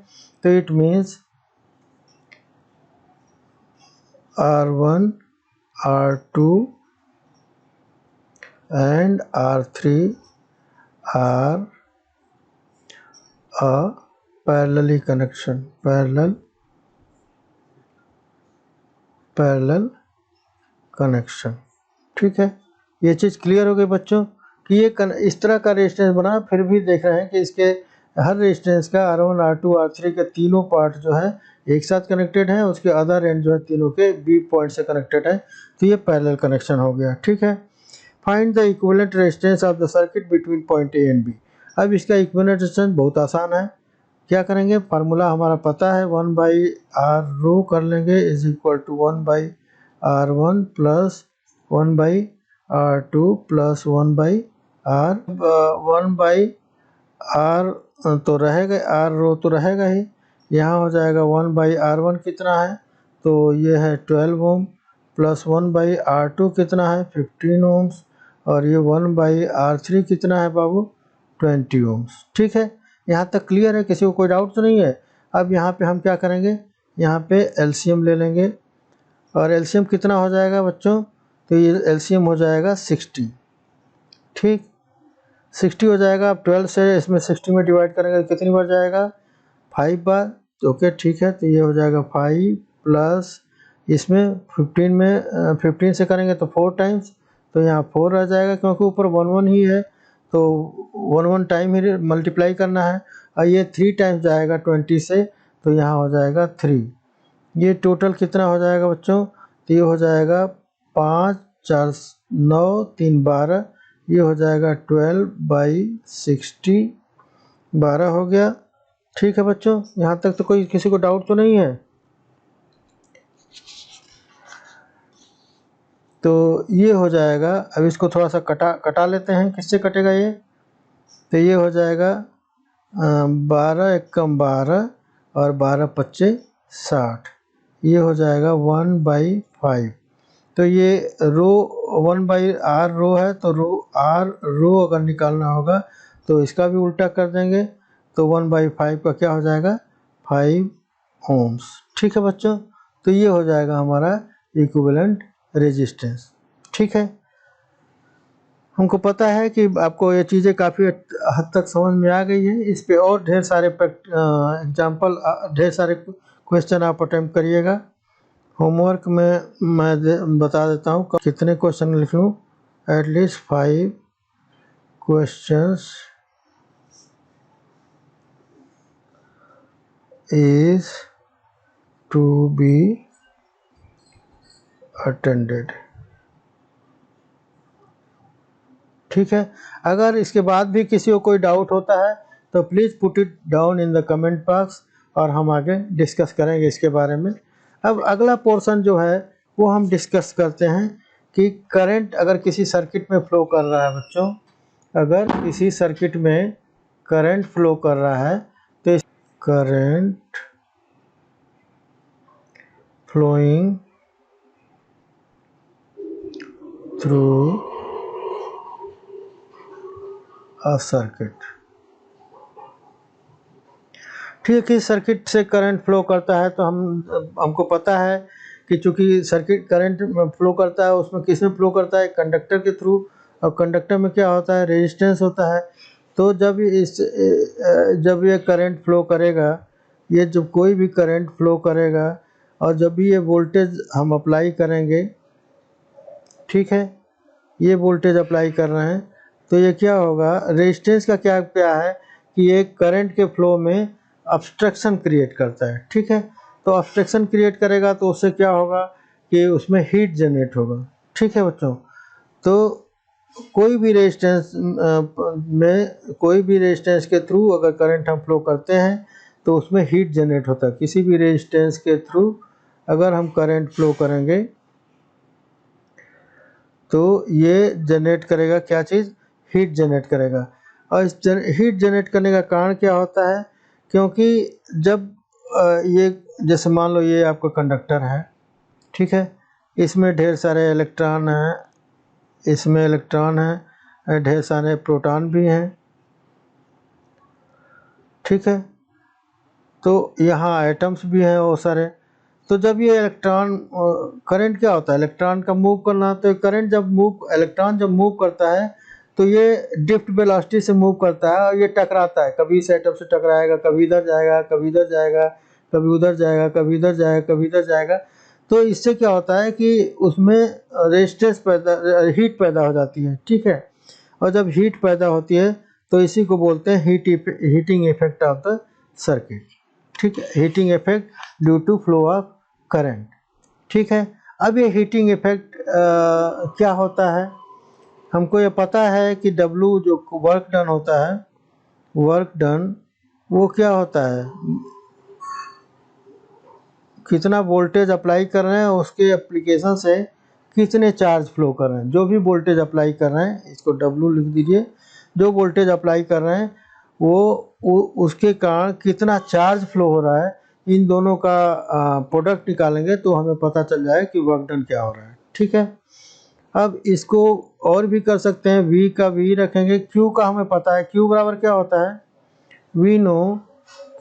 तो it means R1, R2 and R3 are a parallel connection, ठीक है। ये चीज़ क्लियर हो गई बच्चों कि ये इस तरह का रेजिस्टेंस बना, फिर भी देख रहे हैं कि इसके हर रेजिस्टेंस का R1, R2, R3 के तीनों पार्ट जो है एक साथ कनेक्टेड है, उसके अदर एंड जो है तीनों के बी पॉइंट से कनेक्टेड है, तो ये पैरेलल कनेक्शन हो गया, ठीक है। Find the equivalent resistance of the circuit between point A and B. अब इसका इक्विवेलेंट रेजिस्टेंस बहुत आसान है, क्या करेंगे, फार्मूला हमारा पता है, 1/R रो कर लेंगे is equal to 1/R1 plus 1/R2 plus 1/R, 1/R तो रहेगा, R रो तो रहेगा ही, यहाँ हो जाएगा 1/R1 कितना है, तो ये है 12 ओम, प्लस 1/R2 कितना है 15 ओम्स, और ये 1/R3 कितना है बाबू 20 ओम्स, ठीक है। यहाँ तक क्लियर है, किसी को कोई डाउट तो नहीं है। अब यहाँ पे हम क्या करेंगे, यहाँ पे एलसीएम ले लेंगे और एलसीएम कितना हो जाएगा बच्चों, तो ये एलसीएम हो जाएगा 60, ठीक 60 हो जाएगा। अब 12 से इसमें 60 में डिवाइड करेंगे तो कितनी बार जाएगा, 5 बार, तो ओके ठीक है। तो ये हो जाएगा 5 प्लस इसमें 15 में 15 से करेंगे तो 4 टाइम्स, तो यहाँ 4 रह जाएगा क्योंकि ऊपर 1 1 ही है, तो 1 1 टाइम ही मल्टीप्लाई करना है, और ये 3 टाइम्स जाएगा 20 से, तो यहाँ हो जाएगा 3। ये टोटल कितना हो जाएगा बच्चों, तो ये हो जाएगा 5 4 9 3 12, ये हो जाएगा 12/60, 12 हो गया, ठीक है बच्चों। यहाँ तक तो कोई किसी को डाउट तो नहीं है। तो ये हो जाएगा, अब इसको थोड़ा सा कटा लेते हैं, किससे कटेगा ये, तो ये हो जाएगा 12 एकम 12 और 12 पच्चे 60, ये हो जाएगा 1/5। तो ये रो 1/R रो है, तो R रो अगर निकालना होगा तो इसका भी उल्टा कर देंगे, तो 1/5 का क्या हो जाएगा 5 ओम्स, ठीक है बच्चों। तो ये हो जाएगा हमारा इक्विवेलेंट रेजिस्टेंस, ठीक है। हमको पता है कि आपको ये चीज़ें काफ़ी हद तक समझ में आ गई है। इस पे और ढेर सारे एग्जाम्पल, ढेर सारे क्वेश्चन आप अटेम्प्ट करिएगा। होमवर्क में मैं बता देता हूँ कितने क्वेश्चन लिख लूँ। At least 5 questions is to be attended। ठीक है, अगर इसके बाद भी किसी को कोई डाउट होता है तो please put it down in the comment box और हम आगे डिस्कस करेंगे इसके बारे में। अब अगला पोर्शन जो है वो हम डिस्कस करते हैं कि करंट अगर किसी सर्किट में फ्लो कर रहा है बच्चों, अगर किसी सर्किट में करंट फ्लो कर रहा है तो current flowing through a circuit. ठीक है, सर्किट से करंट फ्लो करता है तो हमको पता है कि चूंकि सर्किट करंट फ्लो करता है उसमें किस में फ्लो करता है, कंडक्टर के थ्रू। और कंडक्टर में क्या होता है, रेजिस्टेंस होता है। तो जब ये करंट फ्लो करेगा, ये जब कोई भी करंट फ्लो करेगा और जब भी ये वोल्टेज हम अप्लाई करेंगे, ठीक है, ये वोल्टेज अप्लाई कर रहे हैं तो ये क्या होगा, रेजिस्टेंस का क्या है कि ये करंट के फ्लो में ऑब्स्ट्रक्शन क्रिएट करता है। ठीक है, तो ऑब्स्ट्रक्शन क्रिएट करेगा तो उससे क्या होगा कि उसमें हीट जनरेट होगा। ठीक है बच्चों, तो कोई भी रेजिस्टेंस के थ्रू अगर करंट हम फ्लो करते हैं तो उसमें हीट जनरेट होता है। किसी भी रेजिस्टेंस के थ्रू अगर हम करंट फ्लो करेंगे तो ये जनरेट करेगा क्या चीज़, हीट जनरेट करेगा। और इस हीट जनरेट करने का कारण क्या होता है, क्योंकि जब ये जैसे मान लो ये आपका कंडक्टर है, ठीक है, इसमें ढेर सारे इलेक्ट्रॉन हैं, इसमें इलेक्ट्रॉन हैं, ढेर सारे प्रोटॉन भी हैं। ठीक है, तो यहाँ एटम्स भी हैं वो सारे। तो जब ये इलेक्ट्रॉन, करंट क्या होता है, इलेक्ट्रॉन का मूव करना, तो करंट इलेक्ट्रॉन जब मूव करता है तो ये ड्रिफ्ट वेलोसिटी से मूव करता है और ये टकराता है, कभी इस एटम से टकराएगा, कभी इधर जाएगा, कभी इधर जाएगा, कभी उधर जाएगा, कभी इधर जाएगा, कभी इधर जाएगा। तो इससे क्या होता है कि उसमें हीट पैदा हो जाती है। ठीक है, और जब हीट पैदा होती है तो इसी को बोलते हैं heating effect of the circuit. ठीक है, heating effect due to flow of current. ठीक है, अब ये हीटिंग इफेक्ट क्या होता है, हमको ये पता है कि W जो वर्क डन होता है, वर्क डन वो क्या होता है, कितना वोल्टेज अप्लाई कर रहे हैं उसके एप्लीकेशन से कितने चार्ज फ्लो कर रहे हैं। जो भी वोल्टेज अप्लाई कर रहे हैं, इसको W लिख दीजिए, जो वोल्टेज अप्लाई कर रहे हैं उसके कारण कितना चार्ज फ्लो हो रहा है, इन दोनों का प्रोडक्ट निकालेंगे तो हमें पता चल जाए कि वर्क डन क्या हो रहा है। ठीक है, अब इसको और भी कर सकते हैं, V का V रखेंगे, Q का हमें पता है, Q बराबर क्या होता है, we know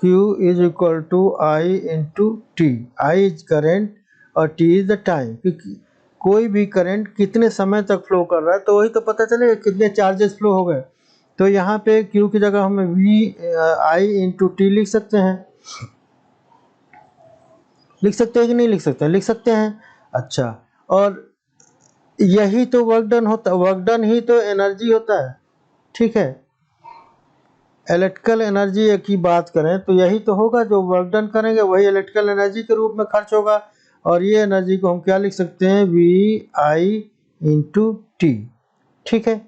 Q is equal to I into T. I is current और T इज द टाइम, क्योंकि कोई भी करंट कितने समय तक फ्लो कर रहा है तो वही तो पता चलेगा कितने चार्जेस फ्लो हो गए। तो यहाँ पे Q की जगह हम I इंटू टी लिख सकते हैं। लिख सकते हैं कि नहीं लिख सकते, लिख सकते हैं। अच्छा, और यही तो वर्क डन होता है, वर्क डन ही तो एनर्जी होता है। ठीक है, इलेक्ट्रिकल एनर्जी की बात करें तो यही तो होगा, जो वर्क डन करेंगे वही इलेक्ट्रिकल एनर्जी के रूप में खर्च होगा। और ये एनर्जी को हम क्या लिख सकते हैं, VI इंटू टी। ठीक है,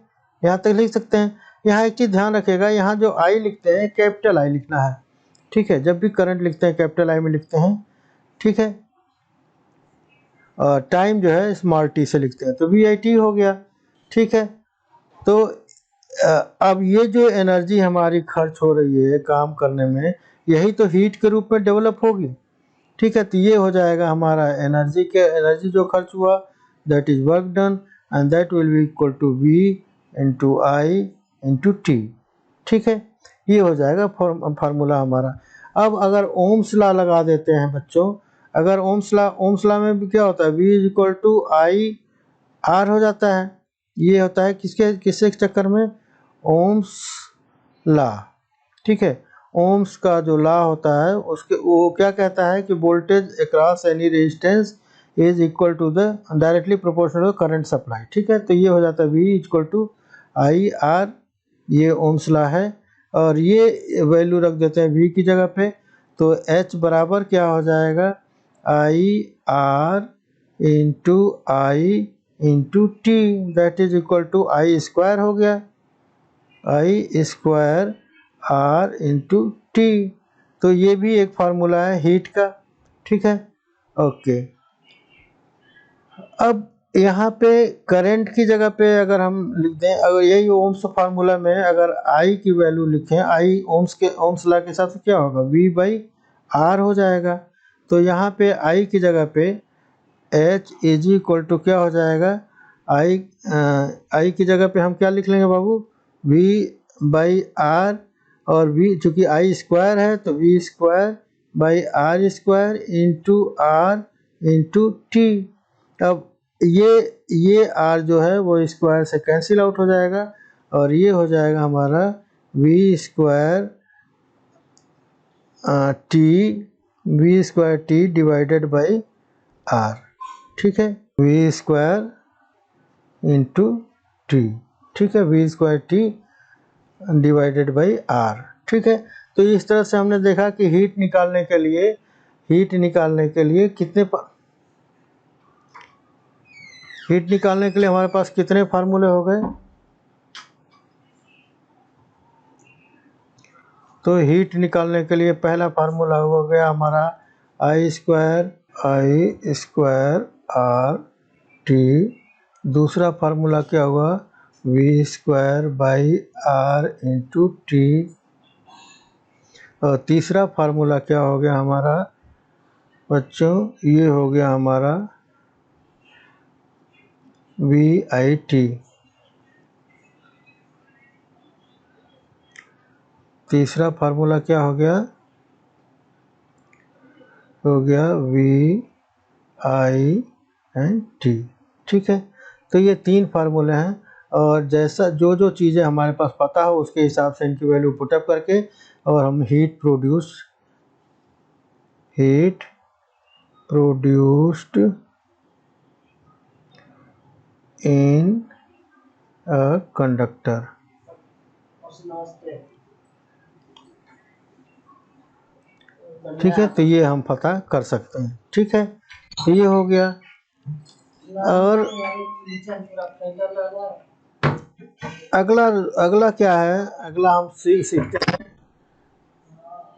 यहाँ तक लिख सकते हैं। यहाँ एक चीज़ ध्यान रखिएगा, यहाँ जो I लिखते हैं कैपिटल I लिखना है। ठीक है, जब भी करंट लिखते हैं कैपिटल I में लिखते हैं। ठीक है, टाइम जो है स्मॉल t से लिखते हैं, तो VIT हो गया। ठीक है, तो अब ये जो एनर्जी हमारी खर्च हो रही है काम करने में, यही तो हीट के रूप में डेवलप होगी। ठीक है, तो ये हो जाएगा हमारा एनर्जी जो खर्च हुआ, that is work done, and that will be equal to V into I into T. ठीक है, ये हो जाएगा फार्मूला हमारा। अब अगर ओम्स लॉ लगा देते हैं बच्चों, अगर ओम्स लॉ में भी क्या होता है, V is equal to I R हो जाता है। ये होता है किसके चक्कर में, ओम्स लॉ, ठीक है। ओम्स का जो लॉ होता है उसके वो क्या कहता है कि voltage across any resistance is equal to the directly proportional current supply, ठीक है। तो ये हो जाता है V equal to I R, ये ओम्स लॉ है। और ये वैल्यू रख देते हैं V की जगह पे, तो H बराबर क्या हो जाएगा, I R into I into T, that is equal to I square हो गया, I square R into T. तो ये भी एक फार्मूला है हीट का, ठीक है, ओके। अब यहाँ पे करंट की जगह पे अगर हम लिख दें, अगर यही ओम्स फार्मूला में अगर आई की वैल्यू लिखें, आई ओम्स लॉ के हिसाब से क्या होगा, V बाई आर हो जाएगा। तो यहाँ पे आई की जगह पे H इज इक्वल टू क्या हो जाएगा, आई की जगह पे हम क्या लिख लेंगे बाबू, V बाई आर, और V चूँकि आई स्क्वायर है तो V square by R square into R into T. अब ये R जो है वो स्क्वायर से कैंसिल आउट हो जाएगा, और ये हो जाएगा हमारा V square T divided by R, ठीक है, V स्क्वायर इंटू टी, ठीक है, V square T divided by R, ठीक है। तो इस तरह से हमने देखा कि हीट निकालने के लिए हमारे पास कितने फार्मूले हो गए। तो हीट निकालने के लिए पहला फार्मूला हो गया हमारा आई स्क्वायर आर टी, दूसरा फार्मूला क्या हुआ, V square by R into T, और तीसरा फार्मूला क्या हो गया हमारा बच्चों, ये हो गया हमारा VIT। तीसरा फार्मूला क्या हो गया VIT, ठीक है। तो ये 3 फार्मूले हैं, और जैसा जो चीज़ें हमारे पास पता हो उसके हिसाब से इनकी वैल्यू पुटअप करके और हम heat produced in a conductor, ठीक है, तो ये हम पता कर सकते हैं, ठीक है। तो ये हो गया। और अगला क्या है, अगला हम सीखते हैं,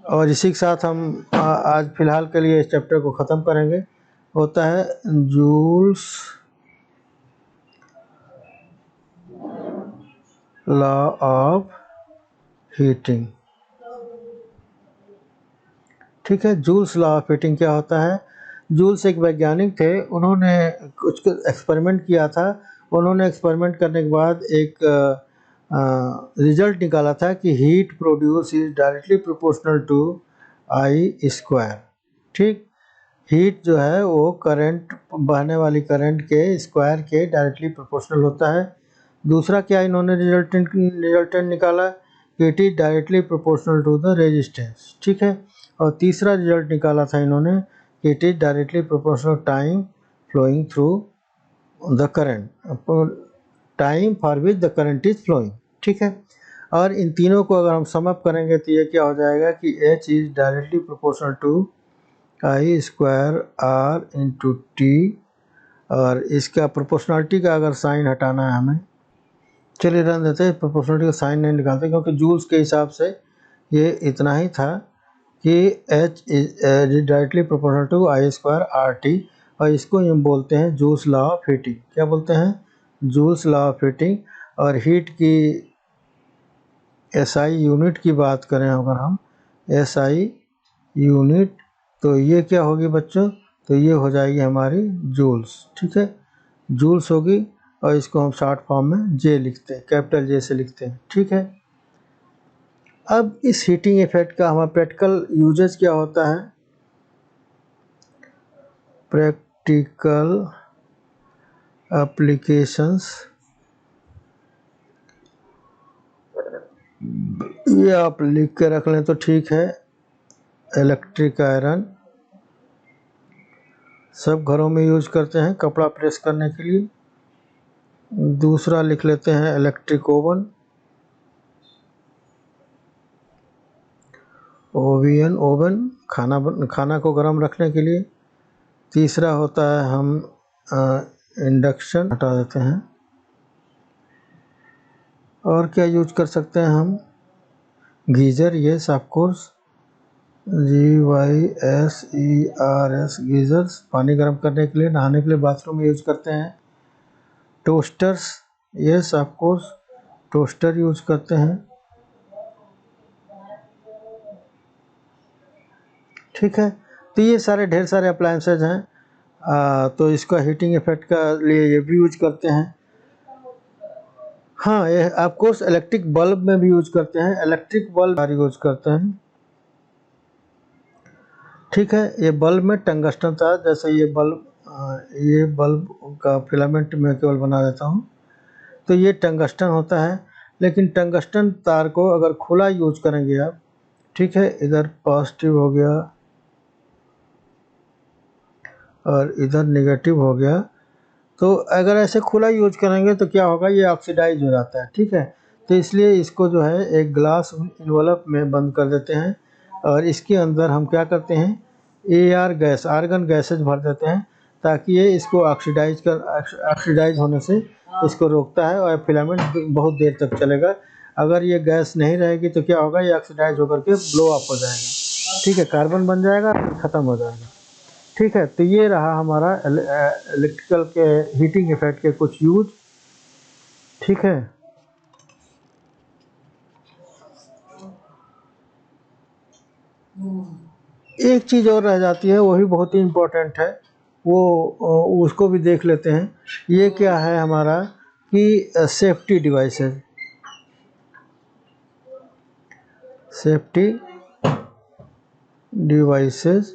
और इसी के साथ हम आज फिलहाल के लिए इस चैप्टर को ख़त्म करेंगे। होता है जूल्स लॉ ऑफ हीटिंग, ठीक है। जूल्स लॉ ऑफ हीटिंग क्या होता है, जूल्स एक वैज्ञानिक थे, उन्होंने कुछ एक्सपेरिमेंट किया था। उन्होंने एक्सपेरिमेंट करने के बाद एक रिजल्ट निकाला था कि heat produce is directly proportional to I square, ठीक। हीट जो है वो करंट, बहने वाली करंट के स्क्वायर के डायरेक्टली प्रोपोर्शनल होता है। दूसरा क्या इन्होंने रिजल्टेंट निकाला कि it is directly proportional to the resistance, ठीक है। और तीसरा रिजल्ट निकाला था इन्होंने कि it is directly proportional time flowing through the current, time for which the current is flowing, ठीक है। और इन तीनों को अगर हम सम अप करेंगे तो ये क्या हो जाएगा कि H is directly proportional to I square R into T. और इसका प्रोपोर्शनलिटी का अगर साइन हटाना है हमें, चलिए रहने देते हैं, प्रोपोर्शनलिटी का साइन नहीं निकालते, क्योंकि जूल्स के हिसाब से ये इतना ही था कि H is directly proportional to I square R T. और इसको हम बोलते हैं जूल्स लॉ ऑफ हीटिंग, क्या बोलते हैं, जूल्स लॉ ऑफ हीटिंग। और हीट की SI यूनिट की बात करें अगर हम, SI यूनिट, तो ये क्या होगी बच्चों, तो ये हो जाएगी हमारी जूल्स, ठीक है, जूल्स होगी। और इसको हम शॉर्ट फॉर्म में J लिखते हैं, कैपिटल J से लिखते हैं, ठीक है। अब इस हीटिंग इफेक्ट का हमारा प्रैक्टिकल यूजेज क्या होता है, प्रैक्टिकल एप्लीकेशंस ये आप लिख के रख लें तो ठीक है। इलेक्ट्रिक आयरन सब घरों में यूज करते हैं कपड़ा प्रेस करने के लिए। दूसरा लिख लेते हैं इलेक्ट्रिक ओवन, ओवन खाना को गर्म रखने के लिए। तीसरा होता है हम इंडक्शन, हटा देते हैं। और क्या यूज कर सकते हैं हम, geyser, yes of course, GYSERS geysers, पानी गर्म करने के लिए, नहाने के लिए, बाथरूम में यूज करते हैं। Toasters, yes of course, toaster use करते हैं। ठीक है, तो ये सारे ढेर सारे अप्लायंसेज हैं। तो इसका हीटिंग इफेक्ट का लिए ये भी यूज करते हैं। हाँ, ये ऑफ कोर्स इलेक्ट्रिक बल्ब में भी यूज करते हैं, इलेक्ट्रिक बल्ब यूज करते हैं। ठीक है, ये बल्ब में टंगस्टन था, जैसे ये बल्ब का फिलामेंट मैं केवल बना देता हूँ, तो ये टंगस्टन होता है। लेकिन टंगस्टन तार को अगर खुला यूज करेंगे आप, ठीक है, इधर पॉजिटिव हो गया और इधर नेगेटिव हो गया, तो अगर ऐसे खुला यूज करेंगे तो क्या होगा, ये ऑक्सीडाइज हो जाता है। ठीक है, तो इसलिए इसको जो है एक ग्लास इन्वलप में बंद कर देते हैं और इसके अंदर हम क्या करते हैं, AR गैस, आर्गन गैसेज भर देते हैं, ताकि ये इसको ऑक्सीडाइज होने से इसको रोकता है और फिलामेंट बहुत देर तक चलेगा। अगर ये गैस नहीं रहेगी तो क्या होगा, ये ऑक्सीडाइज होकर के ब्लो अप हो जाएगा। ठीक है, कार्बन बन जाएगा, ख़त्म हो जाएगा। ठीक है, तो ये रहा हमारा इलेक्ट्रिकल के हीटिंग इफेक्ट के कुछ यूज। ठीक है, एक चीज़ और रह जाती है, वही बहुत ही इम्पोर्टेंट है, वो उसको भी देख लेते हैं। ये क्या है हमारा कि सेफ्टी डिवाइसेस, सेफ्टी डिवाइसेस,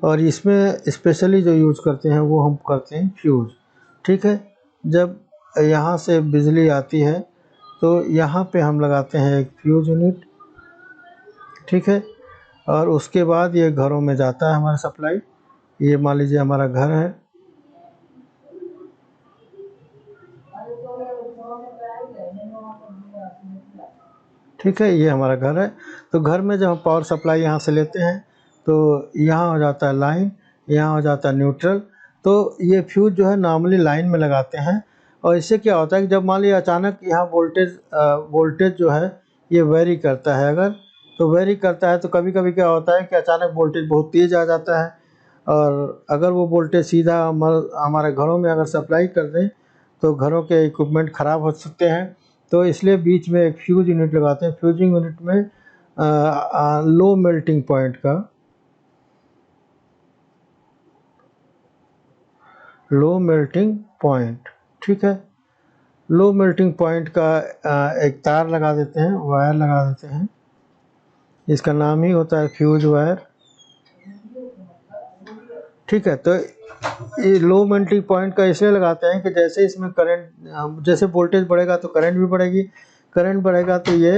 और इसमें स्पेशली जो यूज करते हैं वो हम करते हैं फ्यूज़। ठीक है, जब यहाँ से बिजली आती है तो यहाँ पे हम लगाते हैं एक फ्यूज़ यूनिट। ठीक है, और उसके बाद ये घरों में जाता है हमारा सप्लाई। ये मान लीजिए हमारा घर है, ठीक है, ये हमारा घर है। तो घर में जब हम पावर सप्लाई यहाँ से लेते हैं तो यहाँ हो जाता है लाइन, यहाँ हो जाता है न्यूट्रल। तो ये फ्यूज जो है नॉर्मली लाइन में लगाते हैं, और इससे क्या होता है कि जब मान लीजिए अचानक यहाँ वोल्टेज जो है ये वेरी करता है, अगर तो वेरी करता है तो कभी कभी क्या होता है कि अचानक वोल्टेज बहुत तेज़ आ जाता है, और अगर वो वोल्टेज सीधा हमारे घरों में अगर सप्लाई कर दें तो घरों के इक्विपमेंट ख़राब हो सकते हैं। तो इसलिए बीच में एक फ्यूज यूनिट लगाते हैं। फ्यूजिंग यूनिट में लो मेल्टिंग पॉइंट का, लो मेल्टिंग पॉइंट, ठीक है, लो मेल्टिंग पॉइंट का एक तार लगा देते हैं, वायर लगा देते हैं। इसका नाम ही होता है फ्यूज वायर। ठीक है, तो ये लो मेल्टिंग पॉइंट का इसलिए लगाते हैं कि जैसे इसमें करंट, जैसे वोल्टेज बढ़ेगा तो करंट भी बढ़ेगी, करंट बढ़ेगा तो ये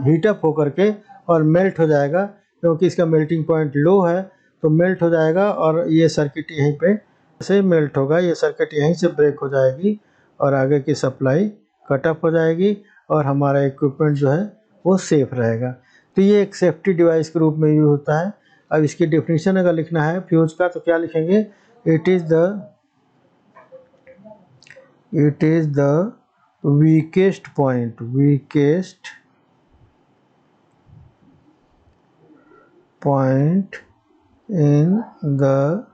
हीटअप होकर के और मेल्ट हो जाएगा, क्योंकि इसका मेल्टिंग पॉइंट लो है, तो मेल्ट हो जाएगा और ये सर्किट यहीं पे से मेल्ट होगा, ये सर्किट यहीं से ब्रेक हो जाएगी और आगे की सप्लाई कट ऑफ हो जाएगी और हमारा इक्विपमेंट जो है वो सेफ रहेगा। तो ये एक सेफ्टी डिवाइस के रूप में यूज होता है। अब इसकी डेफिनेशन अगर लिखना है फ्यूज का तो क्या लिखेंगे, it is the weakest point in the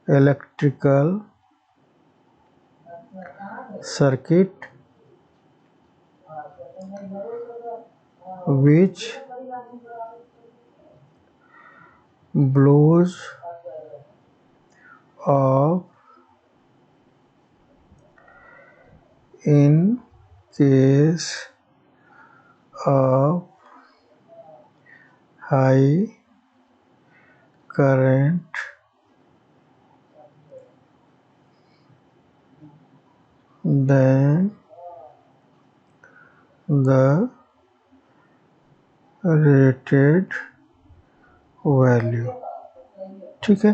electrical circuit which blows off in case of high current then the rated value. ठीक है,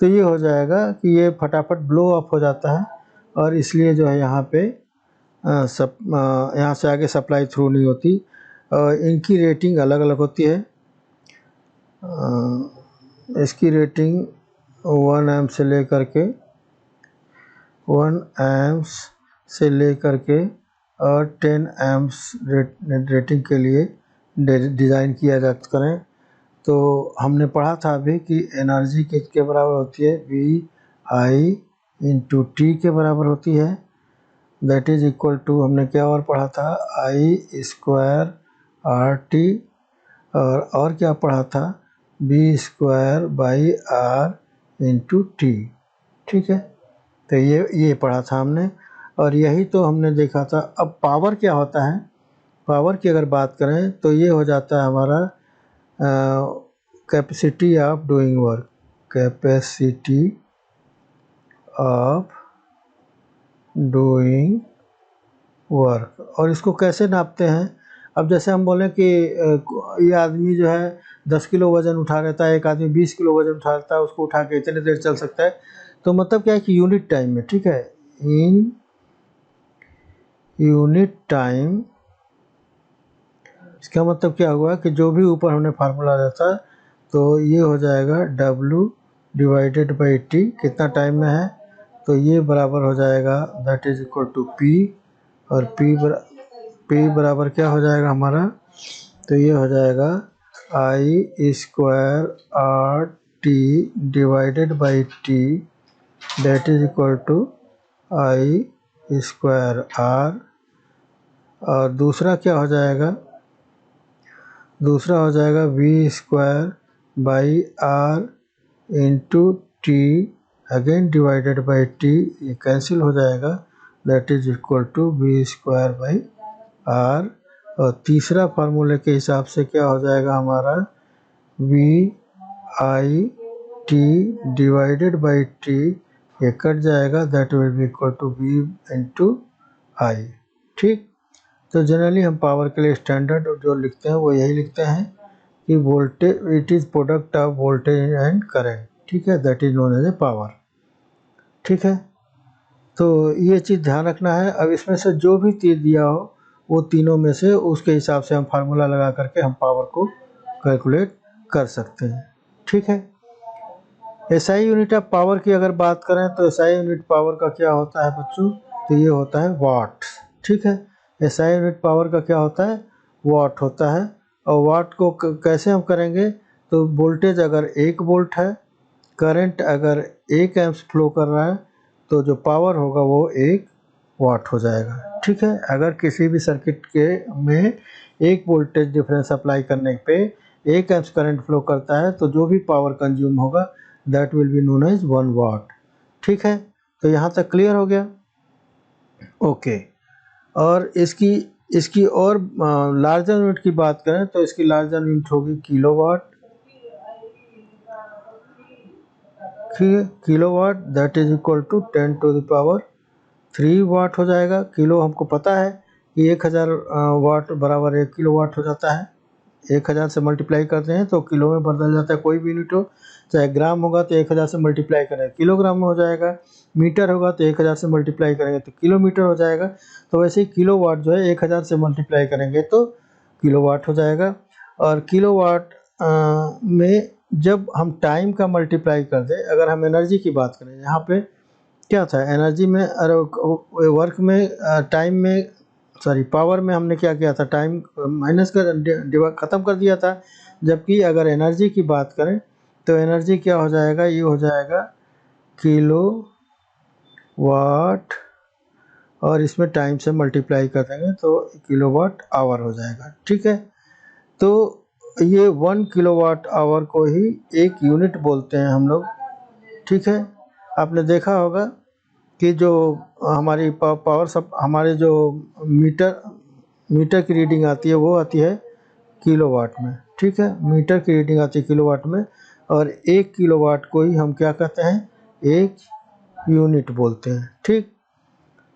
तो ये हो जाएगा कि ये फटाफट ब्लो अप हो जाता है और इसलिए जो है यहाँ पे यहाँ से आगे सप्लाई थ्रू नहीं होती। इनकी रेटिंग अलग अलग होती है। इसकी रेटिंग 1 एम से लेकर के 1 एम्स से लेकर के और 10 एम्स रेटिंग के लिए डिज़ाइन किया जाता करें। तो हमने पढ़ा था अभी कि एनर्जी किसके बराबर होती है, VI/T के बराबर होती है। दैट इज इक्वल टू, हमने क्या और पढ़ा था, I²RT और क्या पढ़ा था, B²/R×T। ठीक है, तो ये पढ़ा था हमने और यही तो हमने देखा था। अब पावर क्या होता है, पावर की अगर बात करें तो ये हो जाता है हमारा capacity of doing work, capacity of doing work. और इसको कैसे नापते हैं, अब जैसे हम बोलें कि ये आदमी जो है 10 किलो वज़न उठा रहता है, एक आदमी 20 किलो वज़न उठा रहता है, उसको उठा के इतने देर चल सकता है। तो मतलब क्या है कि यूनिट टाइम में, ठीक है, इन यूनिट टाइम। इसका मतलब क्या हुआ कि जो भी ऊपर हमने फार्मूला रहता तो ये हो जाएगा W/T, कितना टाइम में है, तो ये बराबर हो जाएगा that is equal to P, और P बराबर क्या हो जाएगा हमारा, तो ये हो जाएगा I²RT/T that is equal to I²R। और दूसरा क्या हो जाएगा, दूसरा हो जाएगा V²/R×T again divided by T, ये कैंसिल हो जाएगा, that is equal to V²/R। और तीसरा फार्मूले के हिसाब से क्या हो जाएगा हमारा, VI/T डिवाइडेड बाई T, ये कट जाएगा, that will be equal to V/I। ठीक, तो जनरली हम पावर के लिए स्टैंडर्ड जो लिखते हैं वो यही लिखते हैं कि voltage, it is product of voltage and current. ठीक है, that is known as a power. ठीक है, तो ये चीज़ ध्यान रखना है। अब इसमें से जो भी तीर दिया हो वो तीनों में से उसके हिसाब से हम फार्मूला लगा करके हम पावर को कैलकुलेट कर सकते हैं। ठीक है, SI यूनिट ऑफ पावर की अगर बात करें तो SI यूनिट पावर का क्या होता है बच्चों, तो ये होता है वाट। ठीक है, SI यूनिट पावर का क्या होता है, वाट होता है। और वाट को कैसे हम करेंगे, तो वोल्टेज अगर 1 वोल्ट है, करंट अगर 1 एम्प्स फ्लो कर रहा है, तो जो पावर होगा वो 1 वाट हो जाएगा। ठीक है, अगर किसी भी सर्किट के में 1 वोल्टेज डिफरेंस अप्लाई करने पे 1 एम्प्स करंट फ्लो करता है, तो जो भी पावर कंज्यूम होगा that will be known as 1 watt. ठीक है, तो यहाँ तक क्लियर हो गया। ओके, और इसकी और लार्जर यूनिट की बात करें तो इसकी लार्जर यूनिट होगी kilowatt. Kilowatt that is equal to 10⁻³ watt हो जाएगा। किलो हमको पता है कि 1000 वाट बराबर 1 किलोवाट हो जाता है। 1000 से मल्टीप्लाई करते हैं तो किलो में बदल जाता है, कोई भी यूनिट हो, चाहे ग्राम होगा तो 1000 से मल्टीप्लाई करें किलोग्राम में हो जाएगा, मीटर होगा तो 1000 से मल्टीप्लाई करेंगे तो किलोमीटर हो जाएगा। तो वैसे ही किलोवाट जो है 1000 से मल्टीप्लाई करेंगे तो किलोवाट हो जाएगा। और किलोवाट में जब हम टाइम का मल्टीप्लाई कर दें, अगर हम एनर्जी की बात करें, यहाँ पे क्या था एनर्जी में, वर्क में, टाइम में, सॉरी पावर में हमने क्या किया था, टाइम माइनस कर ख़त्म कर दिया था। जबकि अगर एनर्जी की बात करें तो एनर्जी क्या हो जाएगा, ये हो जाएगा किलो वाट, और इसमें टाइम से मल्टीप्लाई कर देंगे तो किलोवाट आवर हो जाएगा। ठीक है, तो ये 1 किलोवाट आवर को ही एक यूनिट बोलते हैं हम लोग। ठीक है, आपने देखा होगा कि जो हमारी पावर सब हमारे जो मीटर की रीडिंग आती है वो आती है किलोवाट में। ठीक है, मीटर की रीडिंग आती है किलोवाट में, और 1 किलोवाट को ही हम क्या कहते हैं, एक यूनिट बोलते हैं। ठीक,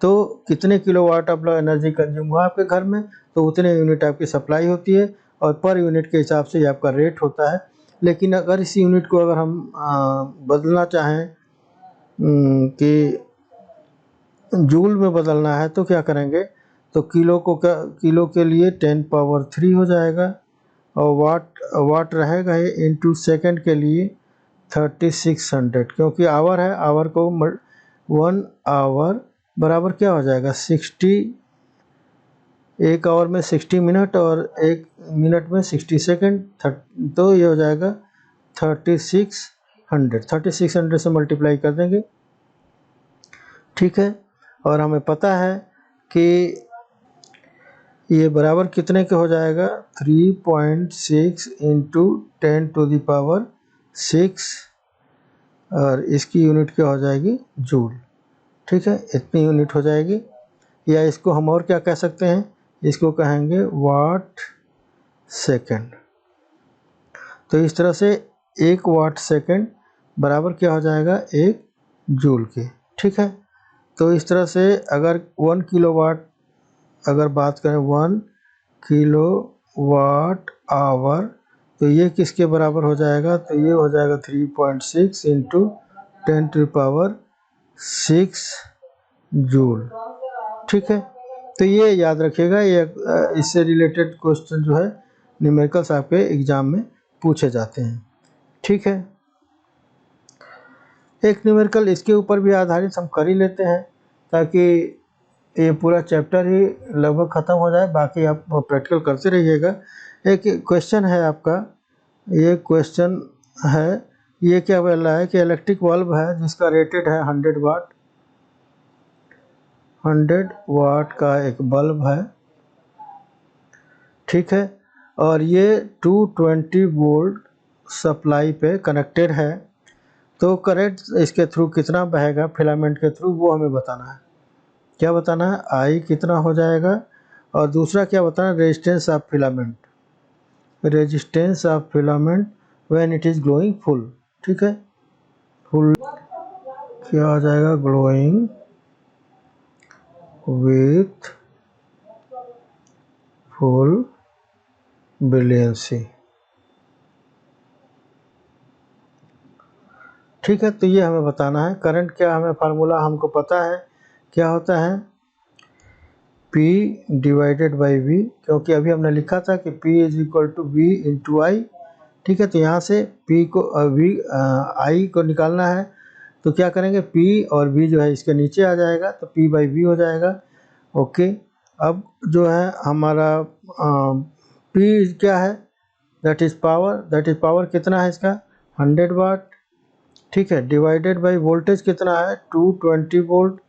तो कितने किलोवाट आप एनर्जी कंज्यूम हुआ आपके घर में, तो उतने यूनिट आपकी सप्लाई होती है, और पर यूनिट के हिसाब से ये आपका रेट होता है। लेकिन अगर इस यूनिट को अगर हम बदलना चाहें कि जूल में बदलना है तो क्या करेंगे, तो किलो के लिए 10 पावर 3 हो जाएगा, और वाट रहेगा ये इंटू सेकेंड के लिए 3600, क्योंकि आवर है, आवर को 1 आवर बराबर क्या हो जाएगा 60, एक आवर में 60 मिनट और एक मिनट में 60 सेकेंड, तो ये हो जाएगा 3600 से मल्टीप्लाई कर देंगे, ठीक है। और हमें पता है कि ये बराबर कितने के हो जाएगा 3.6 इंटू 10⁻6, और इसकी यूनिट क्या हो जाएगी जूल, ठीक है, इतनी यूनिट हो जाएगी। या इसको हम और क्या कह सकते हैं, इसको कहेंगे वाट सेकेंड। तो इस तरह से 1 वाट सेकेंड बराबर क्या हो जाएगा 1 जूल के, ठीक है। तो इस तरह से अगर 1 किलोवाट अगर बात करें 1 किलोवाट आवर, तो ये किसके बराबर हो जाएगा, तो ये हो जाएगा 3.6 इंटू 10⁻6 जूल, ठीक है। तो ये याद रखिएगा, ये इससे रिलेटेड क्वेश्चन जो है न्यूमेरिकल्स आपके एग्जाम में पूछे जाते हैं, ठीक है। एक न्यूमेरिकल इसके ऊपर भी आधारित हम कर ही लेते हैं, ताकि ये पूरा चैप्टर ही लगभग ख़त्म हो जाए, बाकी आप प्रैक्टिकल करते रहिएगा। एक क्वेश्चन है आपका, ये क्वेश्चन है, ये क्या बोल रहा है कि इलेक्ट्रिक बल्ब है जिसका रेटेड है 100 वाट, 100 वाट का एक बल्ब है, ठीक है, और ये 220 वोल्ट सप्लाई पे कनेक्टेड है। तो करंट इसके थ्रू कितना बहेगा फिलामेंट के थ्रू, वो हमें बताना है। क्या बताना है, आई कितना हो जाएगा, और दूसरा क्या बताना है, resistance of filament, resistance of filament when it is glowing full, ठीक है। फुल क्या हो जाएगा, ग्लोइंग विथ फुल ब्रिलियंसी, ठीक है। तो ये हमें बताना है। करंट क्या, हमें फार्मूला हमको पता है क्या होता है, P डिवाइडेड बाई V, क्योंकि अभी हमने लिखा था कि P is equal to V into I, ठीक है। तो यहाँ से P को I को निकालना है, तो क्या करेंगे, P और V जो है इसके नीचे आ जाएगा, तो P बाई V हो जाएगा, ओके। अब जो है हमारा P क्या है, दैट इज़ पावर कितना है इसका 100 वाट, ठीक है, डिवाइडेड बाई वोल्टेज कितना है 220 वोल्ट,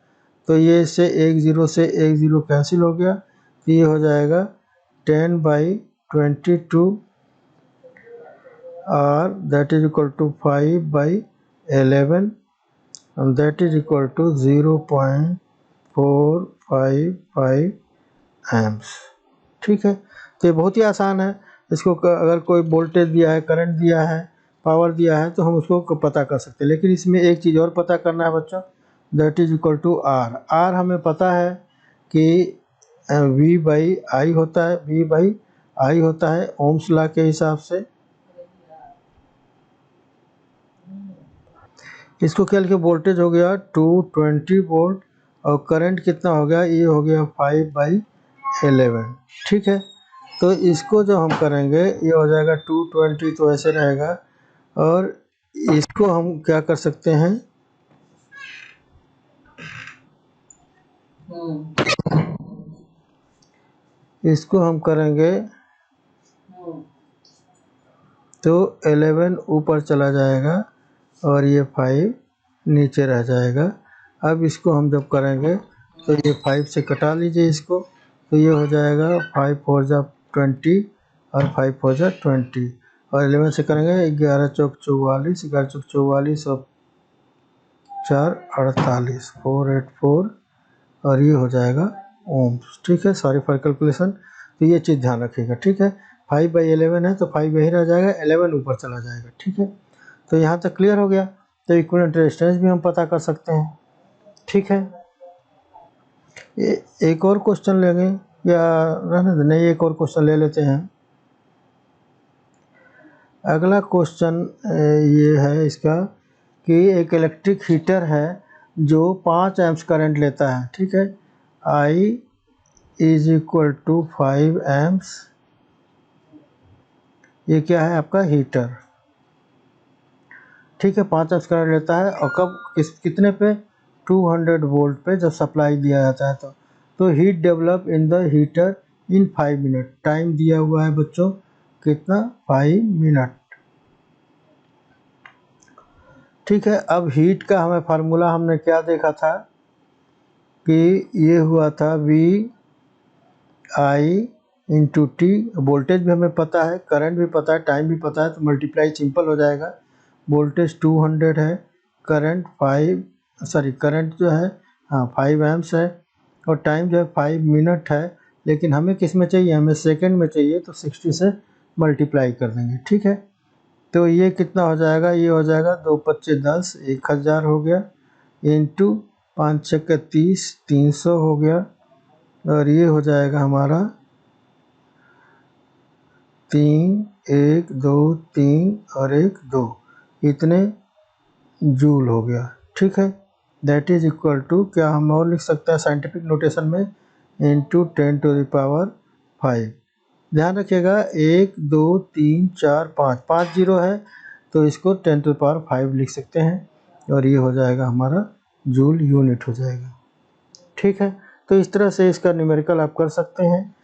तो ये से एक ज़ीरो कैंसिल हो गया, तो ये हो जाएगा 10/22 और that is equal to 5/11 and that is equal to 0.455 amps, ठीक है। तो ये बहुत ही आसान है, इसको अगर कोई वोल्टेज दिया है, करंट दिया है, पावर दिया है, तो हम उसको पता कर सकते हैं। लेकिन इसमें एक चीज़ और पता करना है बच्चों, that is equal to R हमें पता है कि V/I होता है, V/I होता है ओम्स लॉ के हिसाब से। इसको क्या लिखे, वोल्टेज हो गया 220 वोल्ट और करंट कितना हो गया, ये हो गया 5/11, ठीक है। तो इसको जो हम करेंगे ये हो जाएगा 220, तो ऐसे रहेगा, और इसको हम क्या कर सकते हैं, इसको हम करेंगे तो 11 ऊपर चला जाएगा और ये 5 नीचे रह जाएगा। अब इसको हम जब करेंगे तो ये 5 से कटा लीजिए इसको, तो ये हो जाएगा 5 4 जा 20 और 5 4 जा 20, और 11 से करेंगे 11 चौक 44, 11 चौक 44 और 4 48, 484, और ये हो जाएगा ओम्स, ठीक है। सॉरी फॉर कैलकुलेशन, तो ये चीज़ ध्यान रखिएगा, ठीक है। 5/11 है तो 5 यही रह जाएगा, 11 ऊपर चला जाएगा, ठीक है। तो यहाँ तक क्लियर हो गया। तो इक्विवेलेंट रेजिस्टेंस भी हम पता कर सकते हैं, ठीक है। एक और क्वेश्चन लेंगे या रहने दें, नहीं एक और क्वेश्चन ले लेते हैं। अगला क्वेश्चन ये है इसका कि एक इलेक्ट्रिक हीटर है जो 5 एम्प्स करंट लेता है, ठीक है। I is equal to 5 amps, ये क्या है आपका हीटर, ठीक है। 5 एम्प्स करंट लेता है और कब कितने पे, 200 वोल्ट पे जब सप्लाई दिया जाता है तो heat develop in the heater in 5 minute. Time दिया हुआ है बच्चों कितना, 5 मिनट, ठीक है। अब हीट का हमें फार्मूला हमने क्या देखा था कि ये हुआ था V I into T. Voltage भी हमें पता है, करंट भी पता है, टाइम भी पता है, तो मल्टीप्लाई सिंपल हो जाएगा। वोल्टेज 200 है, करंट करंट जो है 5 एम्प्स है और टाइम जो है 5 मिनट है। लेकिन हमें किस में चाहिए, हमें सेकंड में चाहिए, तो 60 से मल्टीप्लाई कर देंगे, ठीक है। तो ये कितना हो जाएगा, ये हो जाएगा 2 25 10, 1000 हो गया, इंटू 5 6 30, 300 हो गया, और ये हो जाएगा हमारा 3 1 2 3 और 1 2, इतने जूल हो गया, ठीक है। दैट इज इक्वल टू, क्या हम और लिख सकते हैं साइंटिफिक नोटेशन में, इंटू 10 टू द पावर 5। ध्यान रखिएगा 1 2 3 4 5, 5 जीरो है तो इसको 10 टू द पावर 5 लिख सकते हैं, और ये हो जाएगा हमारा जूल यूनिट हो जाएगा, ठीक है। तो इस तरह से इसका न्यूमेरिकल आप कर सकते हैं।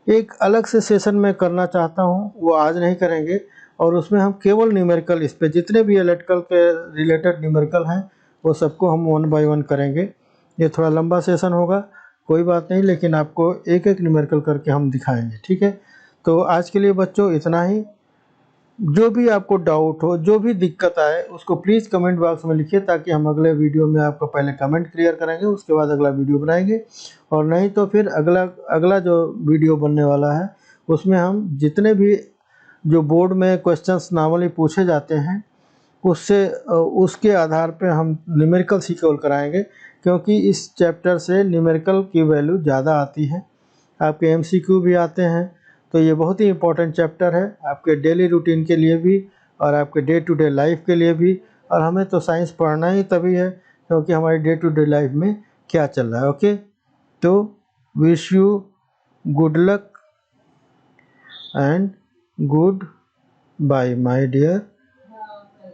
एक अलग से सेशन में करना चाहता हूँ, वो आज नहीं करेंगे, और उसमें हम केवल न्यूमेरिकल, इस पे जितने भी इलेक्ट्रिकल के रिलेटेड न्यूमेरिकल हैं वो सबको हम 1 बाय 1 करेंगे। ये थोड़ा लंबा सेशन होगा, कोई बात नहीं, लेकिन आपको एक एक न्यूमेरिकल करके हम दिखाएंगे, ठीक है। तो आज के लिए बच्चों इतना ही। जो भी आपको डाउट हो, जो भी दिक्कत आए, उसको प्लीज़ कमेंट बॉक्स में लिखिए, ताकि हम अगले वीडियो में आपको पहले कमेंट क्लियर करेंगे, उसके बाद अगला वीडियो बनाएंगे। और नहीं तो फिर अगला जो वीडियो बनने वाला है उसमें हम जितने भी जो बोर्ड में क्वेश्चंस नॉर्मली पूछे जाते हैं उसके आधार पे हम न्यूमेरिकल सीक्वल कराएंगे, क्योंकि इस चैप्टर से न्यूमेरिकल की वैल्यू ज़्यादा आती है। आपके एमसीक्यू भी आते हैं, तो ये बहुत ही इंपॉर्टेंट चैप्टर है आपके डेली रूटीन के लिए भी और आपके डे टू डे लाइफ के लिए भी। और हमें तो साइंस पढ़ना ही तभी है क्योंकि हमारी डे टू डे लाइफ में क्या चल रहा है। ओके, तो wish you good luck and good bye my dear,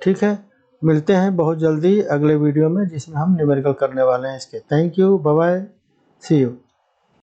ठीक है। मिलते हैं बहुत जल्दी अगले वीडियो में जिसमें हम न्यूमेरिकल करने वाले हैं इसके। Thank you, bye bye, see you.